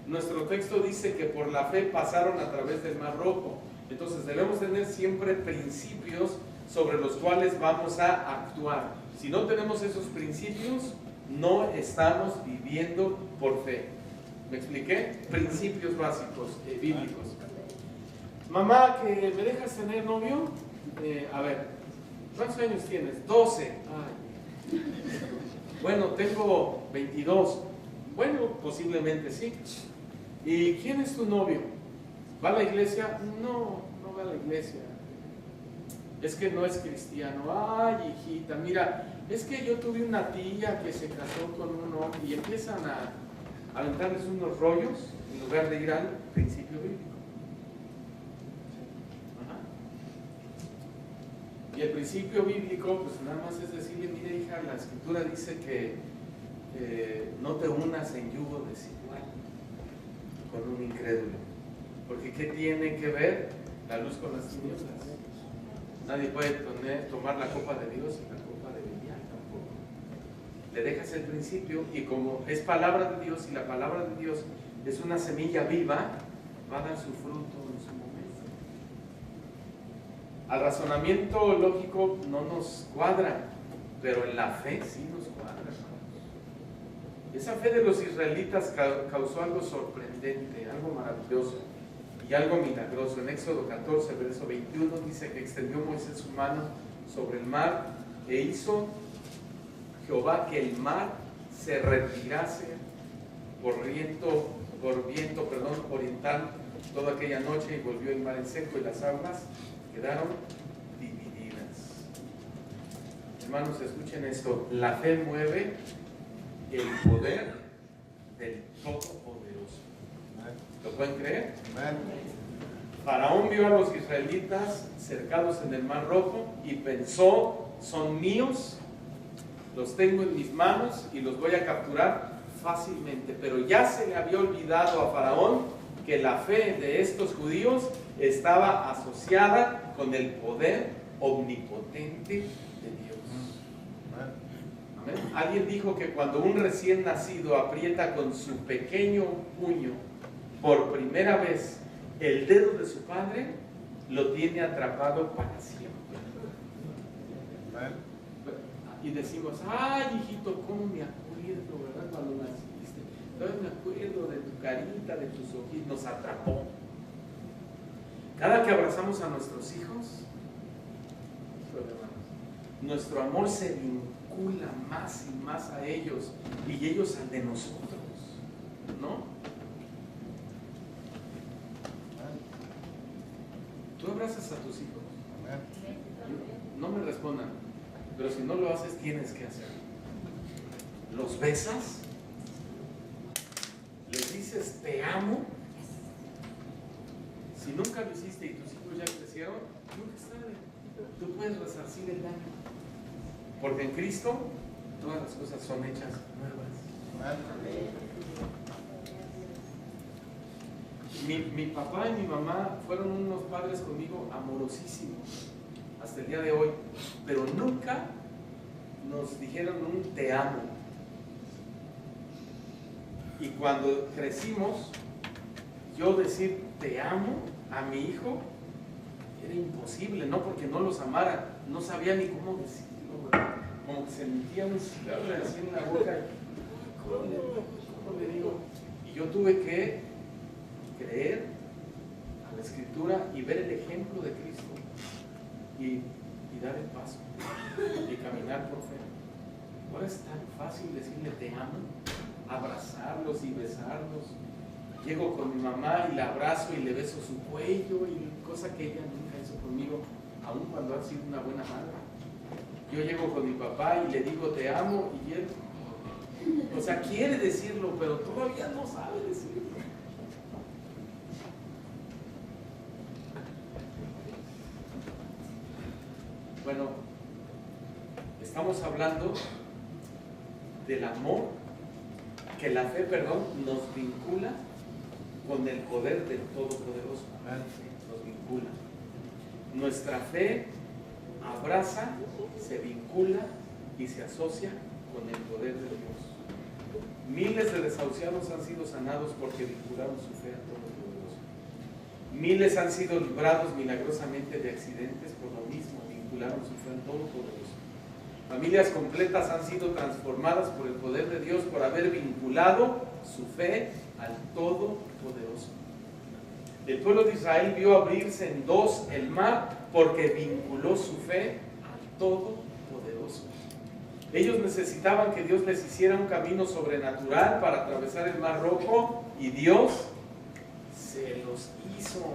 Nuestro texto dice que por la fe pasaron a través del Mar Rojo. Entonces debemos tener siempre principios sobre los cuales vamos a actuar. Si no tenemos esos principios, no estamos viviendo por fe. ¿Me expliqué? Principios básicos, bíblicos. Mamá, ¿que me dejas tener novio? A ver, ¿cuántos años tienes? 12. Ay. Bueno, tengo 22. Bueno, posiblemente sí. ¿Y quién es tu novio? ¿Va a la iglesia? No, no va a la iglesia. Es que no es cristiano. Ay, hijita, mira, es que yo tuve una tía que se casó con un hombre y empiezan a aventarles unos rollos en lugar de ir al principio bíblico. Ajá. Y el principio bíblico, pues nada más es decirle, mire hija, la escritura dice que no te unas en yugo desigual con un incrédulo. Porque ¿qué tiene que ver la luz con las tinieblas? Nadie puede tomar la copa de Dios y la copa de Belial tampoco. Le dejas el principio y como es palabra de Dios y la palabra de Dios es una semilla viva, va a dar su fruto en su momento. Al razonamiento lógico no nos cuadra, pero en la fe sí nos cuadra. Esa fe de los israelitas causó algo sorprendente, algo maravilloso y algo milagroso. En Éxodo 14, verso 21 dice que extendió Moisés su mano sobre el mar e hizo Jehová que el mar se retirase por viento oriental toda aquella noche y volvió el mar en seco y las aguas quedaron divididas. Hermanos, escuchen esto, la fe mueve el poder del Todopoderoso. ¿Lo pueden creer? Faraón vio a los israelitas cercados en el Mar Rojo y pensó, son míos, los tengo en mis manos y los voy a capturar fácilmente. Pero ya se le había olvidado a Faraón que la fe de estos judíos estaba asociada con el poder omnipotente de Dios. ¿Amén? Alguien dijo que cuando un recién nacido aprieta con su pequeño puño por primera vez el dedo de su padre, lo tiene atrapado para siempre. Y decimos, ay hijito, ¿cómo me acuerdo, verdad? Cuando naciste, todavía me acuerdo de tu carita, de tus ojitos, nos atrapó. Cada que abrazamos a nuestros hijos, nuestro amor se vincula más y más a ellos y ellos al de nosotros, ¿no? ¿Tú abrazas a tus hijos? No me respondan, pero si no lo haces, tienes que hacerlo. ¿Los besas? ¿Les dices te amo? Si nunca lo hiciste y tus hijos ya crecieron, nunca es tarde. Tú puedes resarcir el daño. Porque en Cristo todas las cosas son hechas nuevas. Mi papá y mi mamá fueron unos padres conmigo amorosísimos hasta el día de hoy, pero nunca nos dijeron un te amo. Y cuando crecimos, yo decir te amo a mi hijo era imposible, no porque no los amara, no sabía ni cómo decirlo, ¿verdad? Como que se metía un cigarro así en la boca. ¿Cómo le digo? Y yo tuve que creer a la Escritura y ver el ejemplo de Cristo y dar el paso y caminar por fe. Ahora es tan fácil decirle te amo, abrazarlos y besarlos. Llego con mi mamá y la abrazo y le beso su cuello, y cosa que ella nunca hizo conmigo, aun cuando ha sido una buena madre. Yo llego con mi papá y le digo te amo y él, o sea, quiere decirlo, pero todavía no sabe decirlo. Bueno, estamos hablando del amor, que la fe, nos vincula con el poder del Todopoderoso. Nos vincula. Nuestra fe abraza, se vincula y se asocia con el poder de Dios. Miles de desahuciados han sido sanados porque vincularon su fe al Todopoderoso. Miles han sido librados milagrosamente de accidentes por lo mismo, vincularon su fe al Todopoderoso. Familias completas han sido transformadas por el poder de Dios por haber vinculado su fe al Todopoderoso. El pueblo de Israel vio abrirse en dos el mar porque vinculó su fe al Todopoderoso. Ellos necesitaban que Dios les hiciera un camino sobrenatural para atravesar el mar Rojo y Dios se los hizo.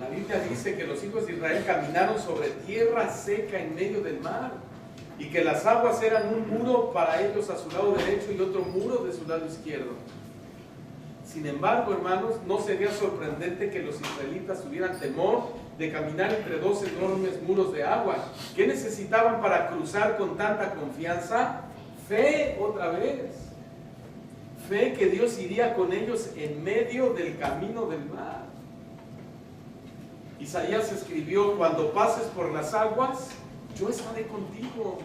La Biblia dice que los hijos de Israel caminaron sobre tierra seca en medio del mar y que las aguas eran un muro para ellos a su lado derecho y otro muro de su lado izquierdo. Sin embargo, hermanos, no sería sorprendente que los israelitas tuvieran temor de caminar entre dos enormes muros de agua. ¿Qué necesitaban para cruzar con tanta confianza? Fe otra vez. Fe que Dios iría con ellos en medio del camino del mar. Isaías escribió: cuando pases por las aguas, yo estaré contigo.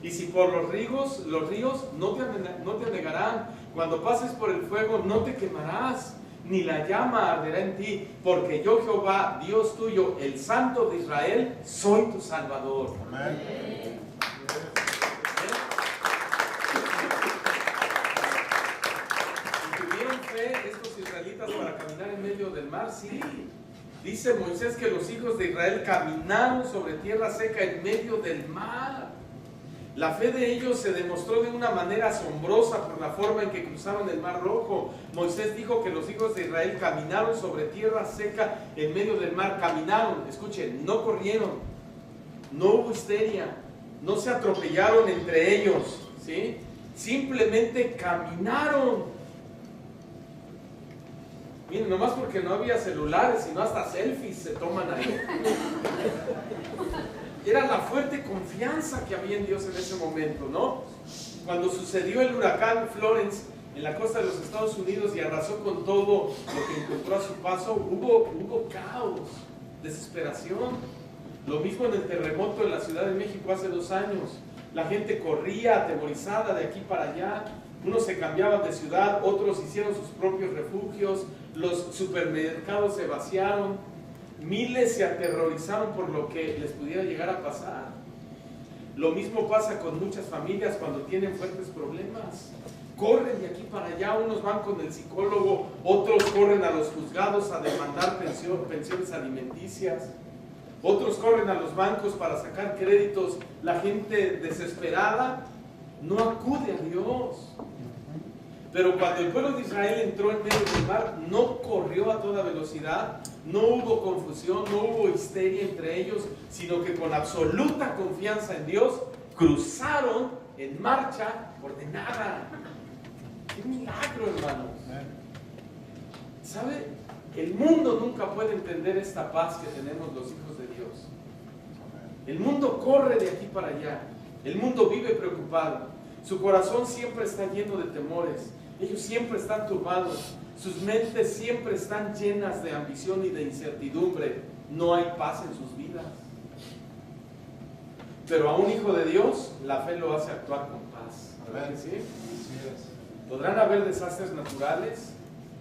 Y si por los ríos no te anegarán. Cuando pases por el fuego, no te quemarás, ni la llama arderá en ti, porque yo, Jehová, Dios tuyo, el Santo de Israel, soy tu Salvador. Amén. ¿Tuvieron fe estos israelitas para caminar en medio del mar? Sí. Dice Moisés que los hijos de Israel caminaron sobre tierra seca en medio del mar. La fe de ellos se demostró de una manera asombrosa por la forma en que cruzaron el mar Rojo. Moisés dijo que los hijos de Israel caminaron sobre tierra seca en medio del mar. Caminaron, escuchen, no corrieron, no hubo histeria, no se atropellaron entre ellos, ¿sí? Simplemente caminaron. Miren, nomás porque no había celulares, sino hasta selfies se toman ahí. Era la fuerte confianza que había en Dios en ese momento, ¿no? Cuando sucedió el huracán Florence en la costa de los Estados Unidos y arrasó con todo lo que encontró a su paso, hubo caos, desesperación. Lo mismo en el terremoto en la Ciudad de México hace 2 años. La gente corría atemorizada de aquí para allá. Unos se cambiaban de ciudad, otros hicieron sus propios refugios, los supermercados se vaciaron. Miles se aterrorizaron por lo que les pudiera llegar a pasar. Lo mismo pasa con muchas familias cuando tienen fuertes problemas. Corren de aquí para allá, unos van con el psicólogo, otros corren a los juzgados a demandar pensiones alimenticias, otros corren a los bancos para sacar créditos. La gente desesperada no acude a Dios. Pero cuando el pueblo de Israel entró en medio del mar, no corrió a toda velocidad, no hubo confusión, no hubo histeria entre ellos, sino que con absoluta confianza en Dios, cruzaron en marcha ordenada. ¡Qué milagro, hermanos! ¿Sabe? El mundo nunca puede entender esta paz que tenemos los hijos de Dios. El mundo corre de aquí para allá. El mundo vive preocupado. Su corazón siempre está lleno de temores. Ellos siempre están turbados. Sus mentes siempre están llenas de ambición y de incertidumbre. No hay paz en sus vidas. Pero a un hijo de Dios, la fe lo hace actuar con paz. ¿Verdad que sí? Podrán haber desastres naturales.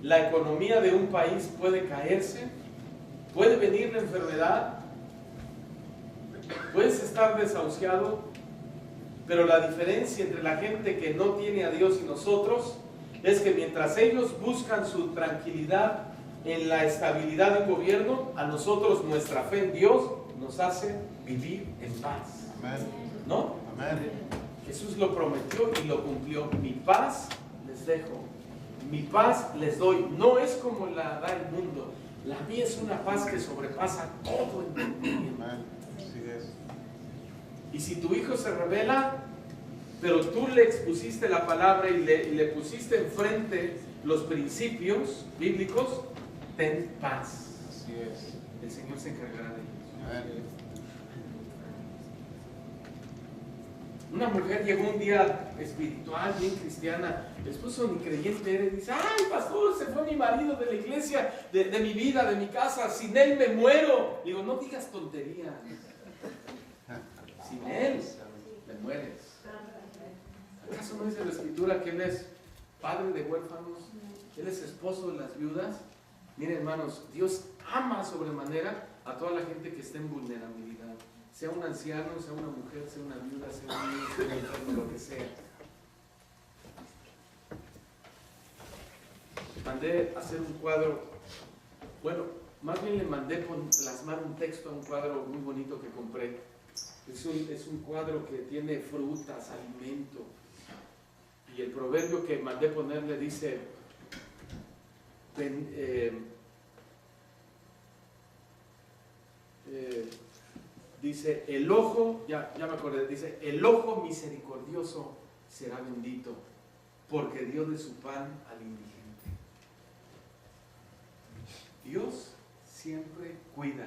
La economía de un país puede caerse. Puede venir la enfermedad. Puedes estar desahuciado. Pero la diferencia entre la gente que no tiene a Dios y nosotros es que mientras ellos buscan su tranquilidad en la estabilidad de un gobierno, a nosotros nuestra fe en Dios nos hace vivir en paz. Amén. ¿No? Amén. Jesús lo prometió y lo cumplió. Mi paz les dejo, mi paz les doy. No es como la da el mundo. La mía es una paz que sobrepasa todo entendimiento. Amén. Así es. Y si tu hijo se rebela, pero tú le expusiste la palabra y le pusiste enfrente los principios bíblicos, ten paz. Así es. El Señor se encargará de ellos. Amén. Una mujer llegó un día espiritual, bien cristiana, el esposo ni creyente era, y dice, ay pastor, se fue mi marido de la iglesia, de mi vida, de mi casa, sin él me muero. Digo, no digas tonterías, sin él me mueres. ¿Acaso no dice la escritura que él es padre de huérfanos? Él es esposo de las viudas. Miren hermanos, Dios ama sobremanera a toda la gente que esté en vulnerabilidad. Sea un anciano, sea una mujer, sea una viuda, sea un niño, sea un enfermo, lo que sea. Mandé hacer un cuadro, bueno, más bien le mandé plasmar un texto a un cuadro muy bonito que compré. Es un cuadro que tiene frutas, alimento. Y el proverbio que mandé ponerle dice, dice, el ojo, ya me acordé, dice, el ojo misericordioso será bendito, porque dio de su pan al indigente. Dios siempre cuida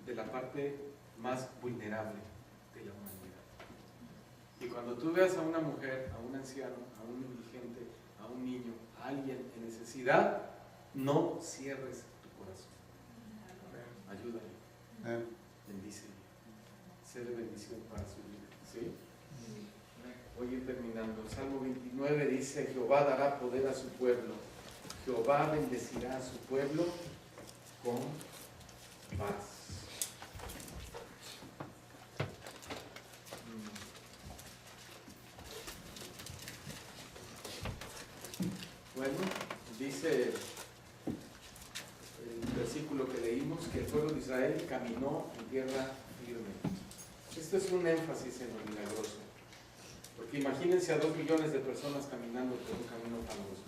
de la parte más vulnerable de la humanidad. Y cuando tú veas a una mujer, a un anciano, a un indigente, a un niño, a alguien en necesidad, no cierres tu corazón. Ayúdale. Bendícele. Sé de bendición para su vida. ¿Sí? Voy a ir terminando. El Salmo 29 dice, Jehová dará poder a su pueblo. Jehová bendecirá a su pueblo con paz. Bueno, dice el versículo que leímos que el pueblo de Israel caminó en tierra firme. Esto es un énfasis en lo milagroso, porque imagínense a 2 millones de personas caminando por un camino fangoso,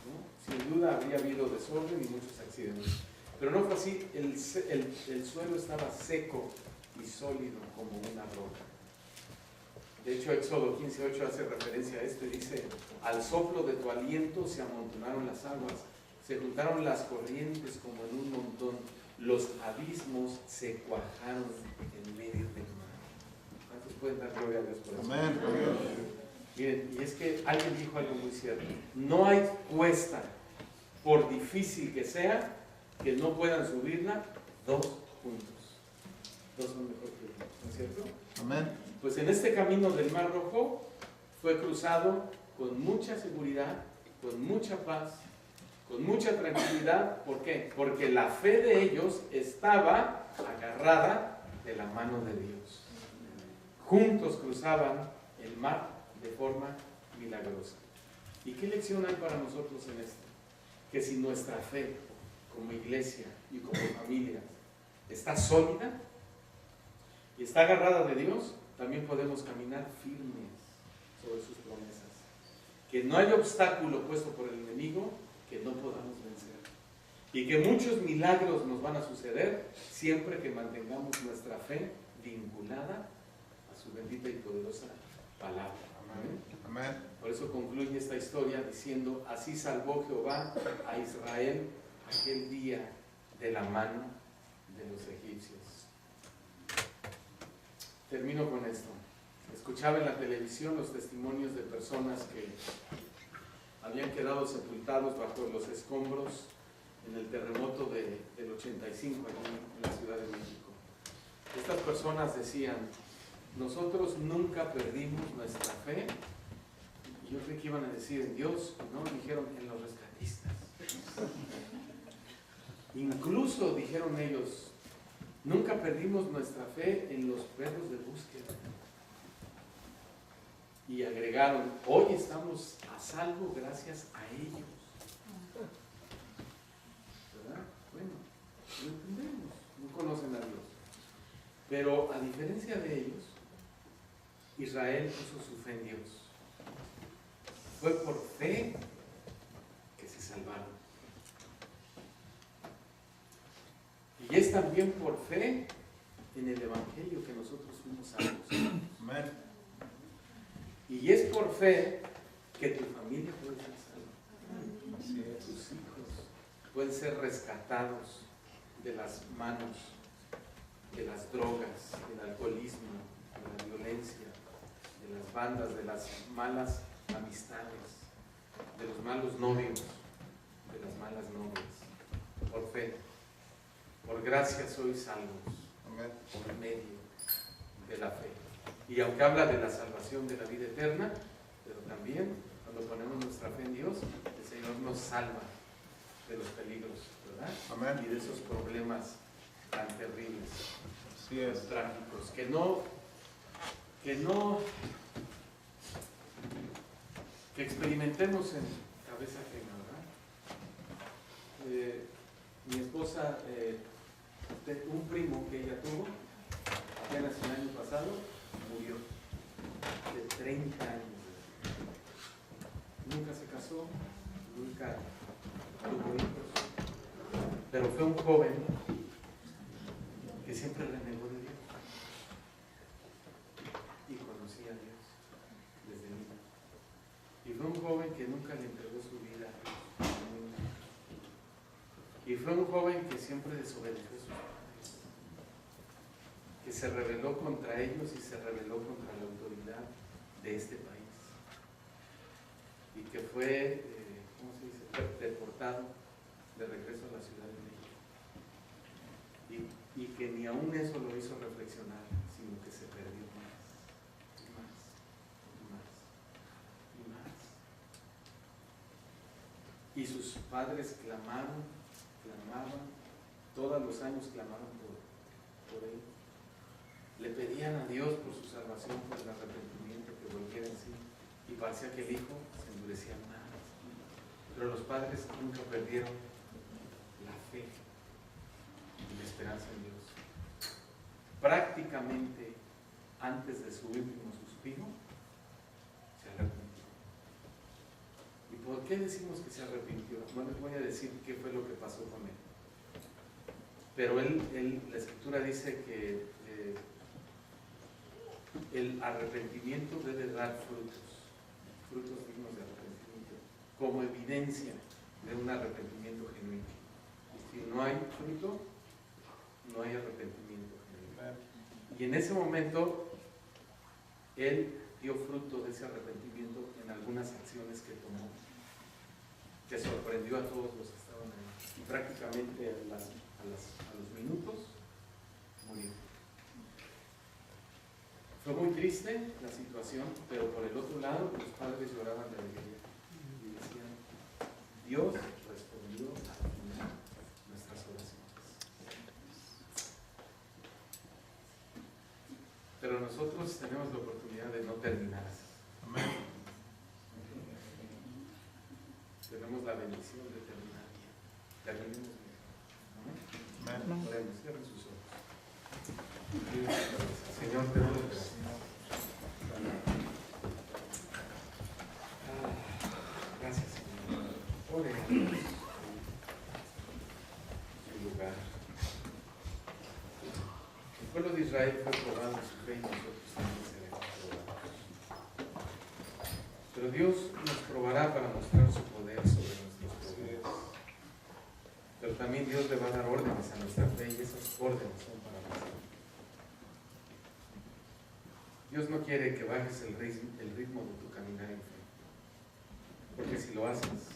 ¿no? Sin duda habría habido desorden y muchos accidentes, pero no fue así. El suelo estaba seco y sólido como una roca. De hecho, Éxodo 15:8 hace referencia a esto y dice, al soplo de tu aliento se amontonaron las aguas, se juntaron las corrientes como en un montón, los abismos se cuajaron en medio del mar. ¿Cuántos pueden dar gloria a Dios por eso? Amén. Miren, y es que alguien dijo algo muy cierto, no hay cuesta, por difícil que sea, que no puedan subirla 2 juntos. 2 son mejor que 1, ¿no es cierto? Amén. Pues en este camino del Mar Rojo fue cruzado con mucha seguridad, con mucha paz, con mucha tranquilidad. ¿Por qué? Porque la fe de ellos estaba agarrada de la mano de Dios. Juntos cruzaban el mar de forma milagrosa. ¿Y qué lección hay para nosotros en esto? Que si nuestra fe como iglesia y como familia está sólida y está agarrada de Dios, también podemos caminar firmes sobre sus promesas. Que no hay obstáculo puesto por el enemigo que no podamos vencer. Y que muchos milagros nos van a suceder siempre que mantengamos nuestra fe vinculada a su bendita y poderosa palabra. Amén. Amén. Por eso concluye esta historia diciendo, así salvó Jehová a Israel aquel día de la mano de los egipcios. Termino con esto. Escuchaba en la televisión los testimonios de personas que habían quedado sepultados bajo los escombros en el terremoto del 85 aquí en la Ciudad de México. Estas personas decían, nosotros nunca perdimos nuestra fe. Y yo creí que iban a decir en Dios, no, dijeron en los rescatistas. Incluso dijeron ellos, nunca perdimos nuestra fe en los perros de búsqueda. Y agregaron, hoy estamos a salvo gracias a ellos. ¿Verdad? Bueno, lo entendemos, no conocen a Dios. Pero a diferencia de ellos, Israel puso su fe en Dios. Fue por fe que se salvaron. Y es también por fe en el Evangelio que nosotros fuimos salvos. Amén. Y es por fe que tu familia puede ser salva. Tus hijos pueden ser rescatados de las manos de las drogas, del alcoholismo, de la violencia. las bandas, de las malas amistades, de los malos novios, de las malas novias. Por fe, por gracia sois salvos, Amén. por medio de la fe. Y aunque habla de la salvación de la vida eterna, pero también cuando ponemos nuestra fe en Dios, el Señor nos salva de los peligros, ¿verdad? Amén. Y de esos problemas tan terribles, Así es. trágicos, que experimentemos en cabeza ajena, ¿verdad? Mi esposa, un primo que ella tuvo, apenas el año pasado, murió de 30 años. Nunca se casó, nunca tuvo hijos, pero fue un joven que siempre renegó de Dios y conocía a Dios desde niño. Y fue un joven que nunca le entregó su vida a Dios. Y fue un joven que siempre desobedeció a sus padres, que se rebeló contra ellos y se rebeló contra la autoridad de este país. Y que fue, ¿cómo se dice?, deportado de regreso a la Ciudad de México. Y que ni aún eso lo hizo reflexionar, sino que se perdió más, y más, y más, y más. Y sus padres clamaban, todos los años clamaban por él. Le pedían a Dios por su salvación, por el arrepentimiento, que volviera en sí. Y parecía que el hijo se endurecía más. Pero los padres nunca perdieron la fe y la esperanza en Dios. Prácticamente antes de su último suspiro, se arrepintió. ¿Y por qué decimos que se arrepintió? No les voy a decir qué fue lo que pasó con él. Pero la Escritura dice que el arrepentimiento debe dar frutos dignos de arrepentimiento, como evidencia de un arrepentimiento genuino. Y si no hay fruto, no hay arrepentimiento genuino. Y en ese momento, él dio fruto de ese arrepentimiento en algunas acciones que tomó, que sorprendió a todos los que estaban ahí. Y prácticamente a los minutos murió. Fue muy triste la situación, pero por el otro lado los padres lloraban de alegría y decían: Dios respondió al final nuestras oraciones. Pero nosotros tenemos la oportunidad de no terminar así. Amén. Tenemos la bendición de terminar bien. Terminemos bien. Amén. Amén. Oremos, cierren sus ojos. Señor, te doy gracias. Gracias, Señor. Oremos en lugar. El pueblo de Israel fue probado en su fe y nosotros también seremos probados. Pero Dios nos probará para mostrar su poder sobre nuestros problemas. Pero también Dios le va a dar órdenes a nuestra fe y esas órdenes son para nosotros. Dios no quiere que bajes el ritmo de tu caminar en fe, porque si lo haces,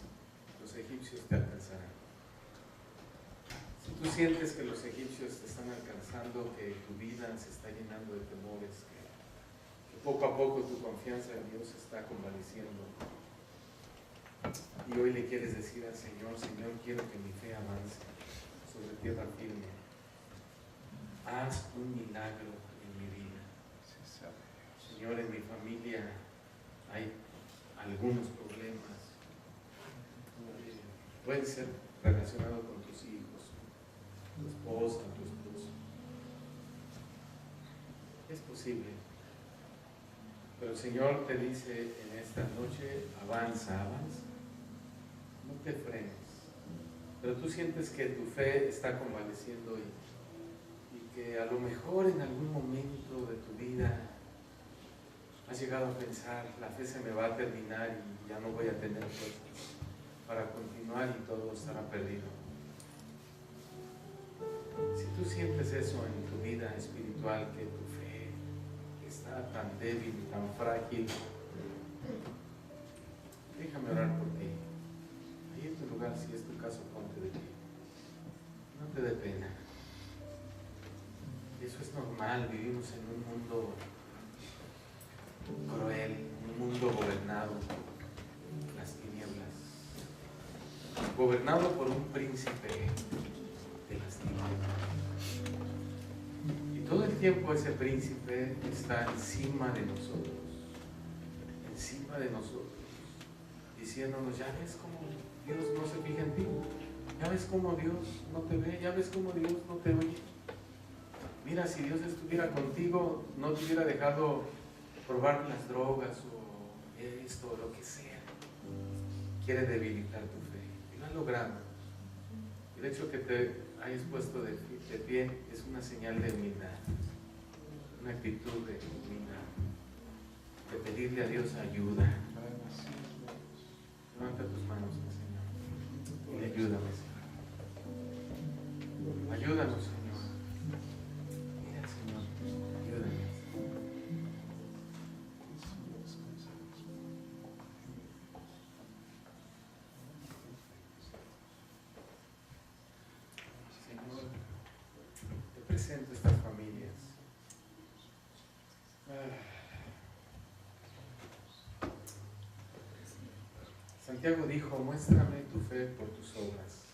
los egipcios te alcanzarán. Si tú sientes que los egipcios te están alcanzando, que tu vida se está llenando de temores, que poco a poco tu confianza en Dios está convaleciendo, y hoy le quieres decir al Señor: Señor, quiero que mi fe avance sobre tierra firme, haz un milagro en mi vida. Señor, en mi familia hay algunos problemas, puede ser relacionado con tus hijos, tu esposa, tu esposo. Es posible, pero el Señor te dice en esta noche: avanza, no te frenes. Pero tú sientes que tu fe está convaleciendo y que a lo mejor en algún momento de tu vida has llegado a pensar: la fe se me va a terminar y ya no voy a tener fuerzas para continuar y todo estará perdido. Si tú sientes eso en tu vida espiritual, que tu fe está está tan débil, tan frágil. Déjame orar por ti. Ahí en tu lugar, si es tu caso, ponte de pie. No te dé pena. Eso es normal, vivimos en un mundo cruel, un mundo gobernado por las tinieblas, gobernado por un príncipe de las tinieblas. Y todo el tiempo ese príncipe está encima de nosotros, diciéndonos: ya ves cómo Dios no se fija en ti, ya ves cómo Dios no te ve, ya ves cómo Dios no te oye. Mira, si Dios estuviera contigo, no te hubiera dejado probar las drogas o esto o lo que sea. Quiere debilitar tu fe y lo ha logrado. El hecho que te hayas puesto de pie es una señal de humildad, una actitud de humildad, de pedirle a Dios ayuda. Levanta tus manos al Señor y ayúdame, Señor. Ayúdanos, Señor. Mira, Señor, ayúdame. Señor, te presento estas familias. Santiago dijo: muéstrame tu fe por tus obras.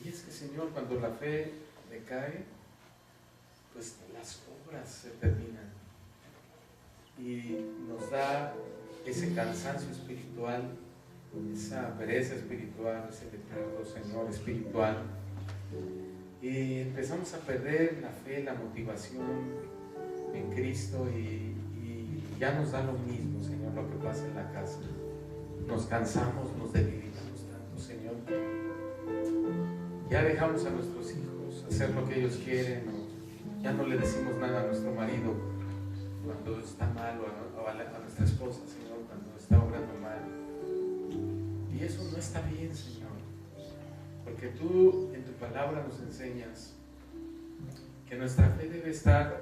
Y es que, Señor, cuando la fe decae, pues las obras se terminan y nos da ese cansancio espiritual, esa pereza espiritual, ese letargo, Señor, espiritual, y empezamos a perder la fe, la motivación en Cristo, y ya nos da lo mismo, Señor, lo que pasa en la casa. Nos cansamos, nos debilitamos tanto, Señor. Ya dejamos a nuestros hijos hacer lo que ellos quieren, o ya no le decimos nada a nuestro marido cuando está mal, o a nuestra esposa, Señor, cuando está obrando mal. Y eso no está bien, Señor, porque tú en tu palabra nos enseñas que nuestra fe debe estar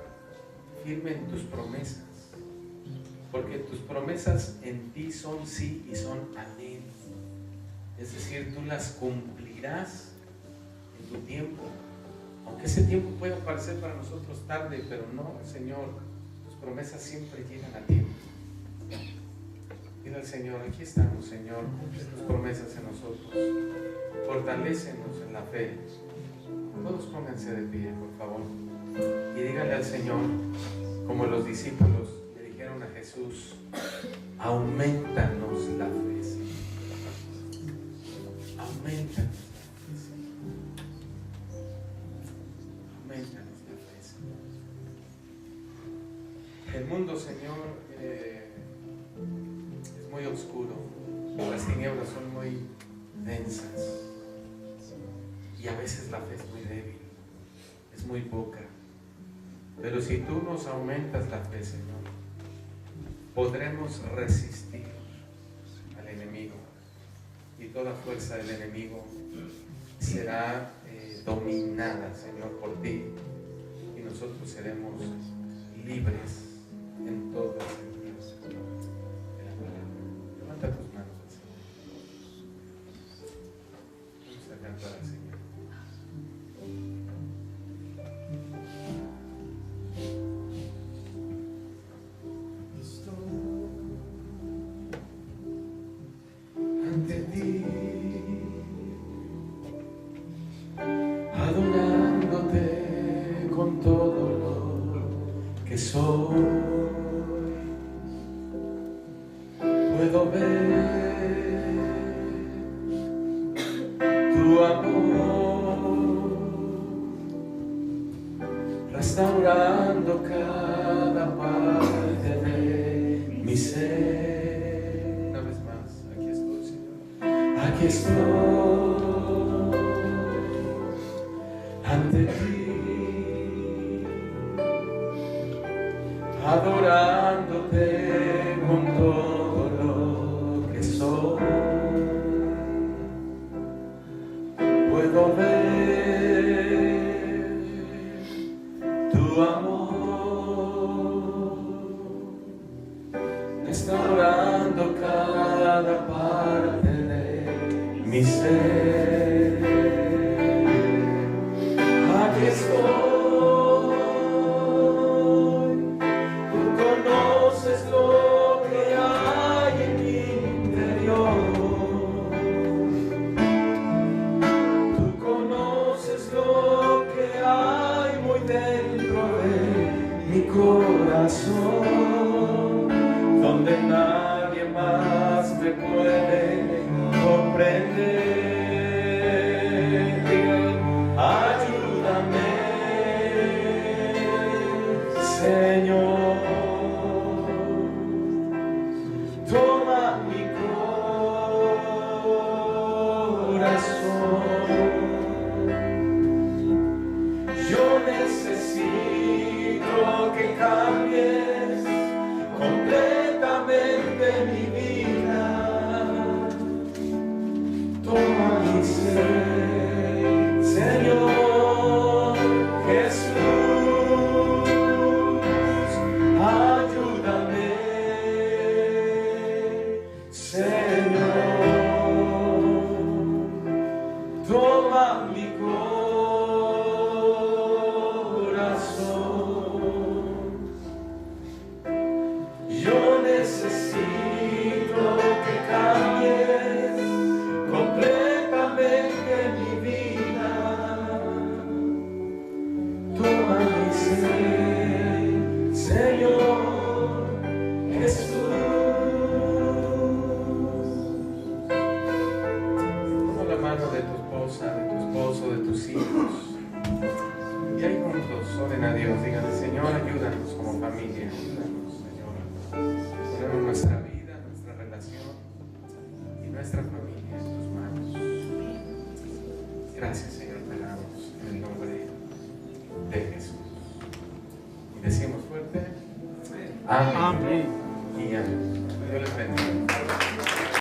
firme en tus promesas, porque tus promesas en ti son sí y son amén. Es decir, tú las cumplirás en tu tiempo, aunque ese tiempo pueda parecer para nosotros tarde, pero no, Señor, tus promesas siempre llegan a tiempo. Dile al Señor: aquí estamos, Señor, cumple tus promesas en nosotros, fortalécenos en la fe. Todos pónganse de pie, por favor, y díganle al Señor, como los discípulos le dijeron a Jesús: aumentanos la fe, Señor. Aumentanos la fe, Señor. Aumentanos la fe, Señor. El mundo, Señor, es muy oscuro, las tinieblas son muy densas, y a veces la fe es muy débil, es muy poca. Pero si tú nos aumentas la fe, Señor, podremos resistir al enemigo, y toda fuerza del enemigo será dominada, Señor, por ti, y nosotros seremos libres en todo el sentido de la palabra. Levanta tus manos al Señor. Vamos a cantar al Señor. Ante ti, adorándote con todo lo que soy, puedo ver tu amor restaurando cada parte de mi ser. Una vez más, aquí estoy, Señor. Aquí estoy ante ti, adorándote con todo lo que soy. Puedo ver tu amor mi ser, aquí estoy. Tú conoces lo que hay en mi interior. Tú conoces lo que hay muy dentro de mi corazón, donde nadie más me puede comprender. Ayúdame, Señor. Toma mi corazón. Yo necesito que cambies completamente mi vida. Toma mi ser, Señor Jesús. Ayúdame, Señor. Toma mi corazón. Yo necesito que cambies completamente mi vida. Toma mi ser, Señor Jesús. Toma la mano de tu esposa, de tu esposo, de tus hijos. Y ahí juntos oren a Dios, díganle: Señor, ayúdanos como familia, ayúdanos, Señor. Ponemos nuestra vida, nuestra relación y nuestra familia en tus manos. Gracias, Señor, te damos en el nombre de Jesús. Y decimos fuerte: amén. Amén. Y amén.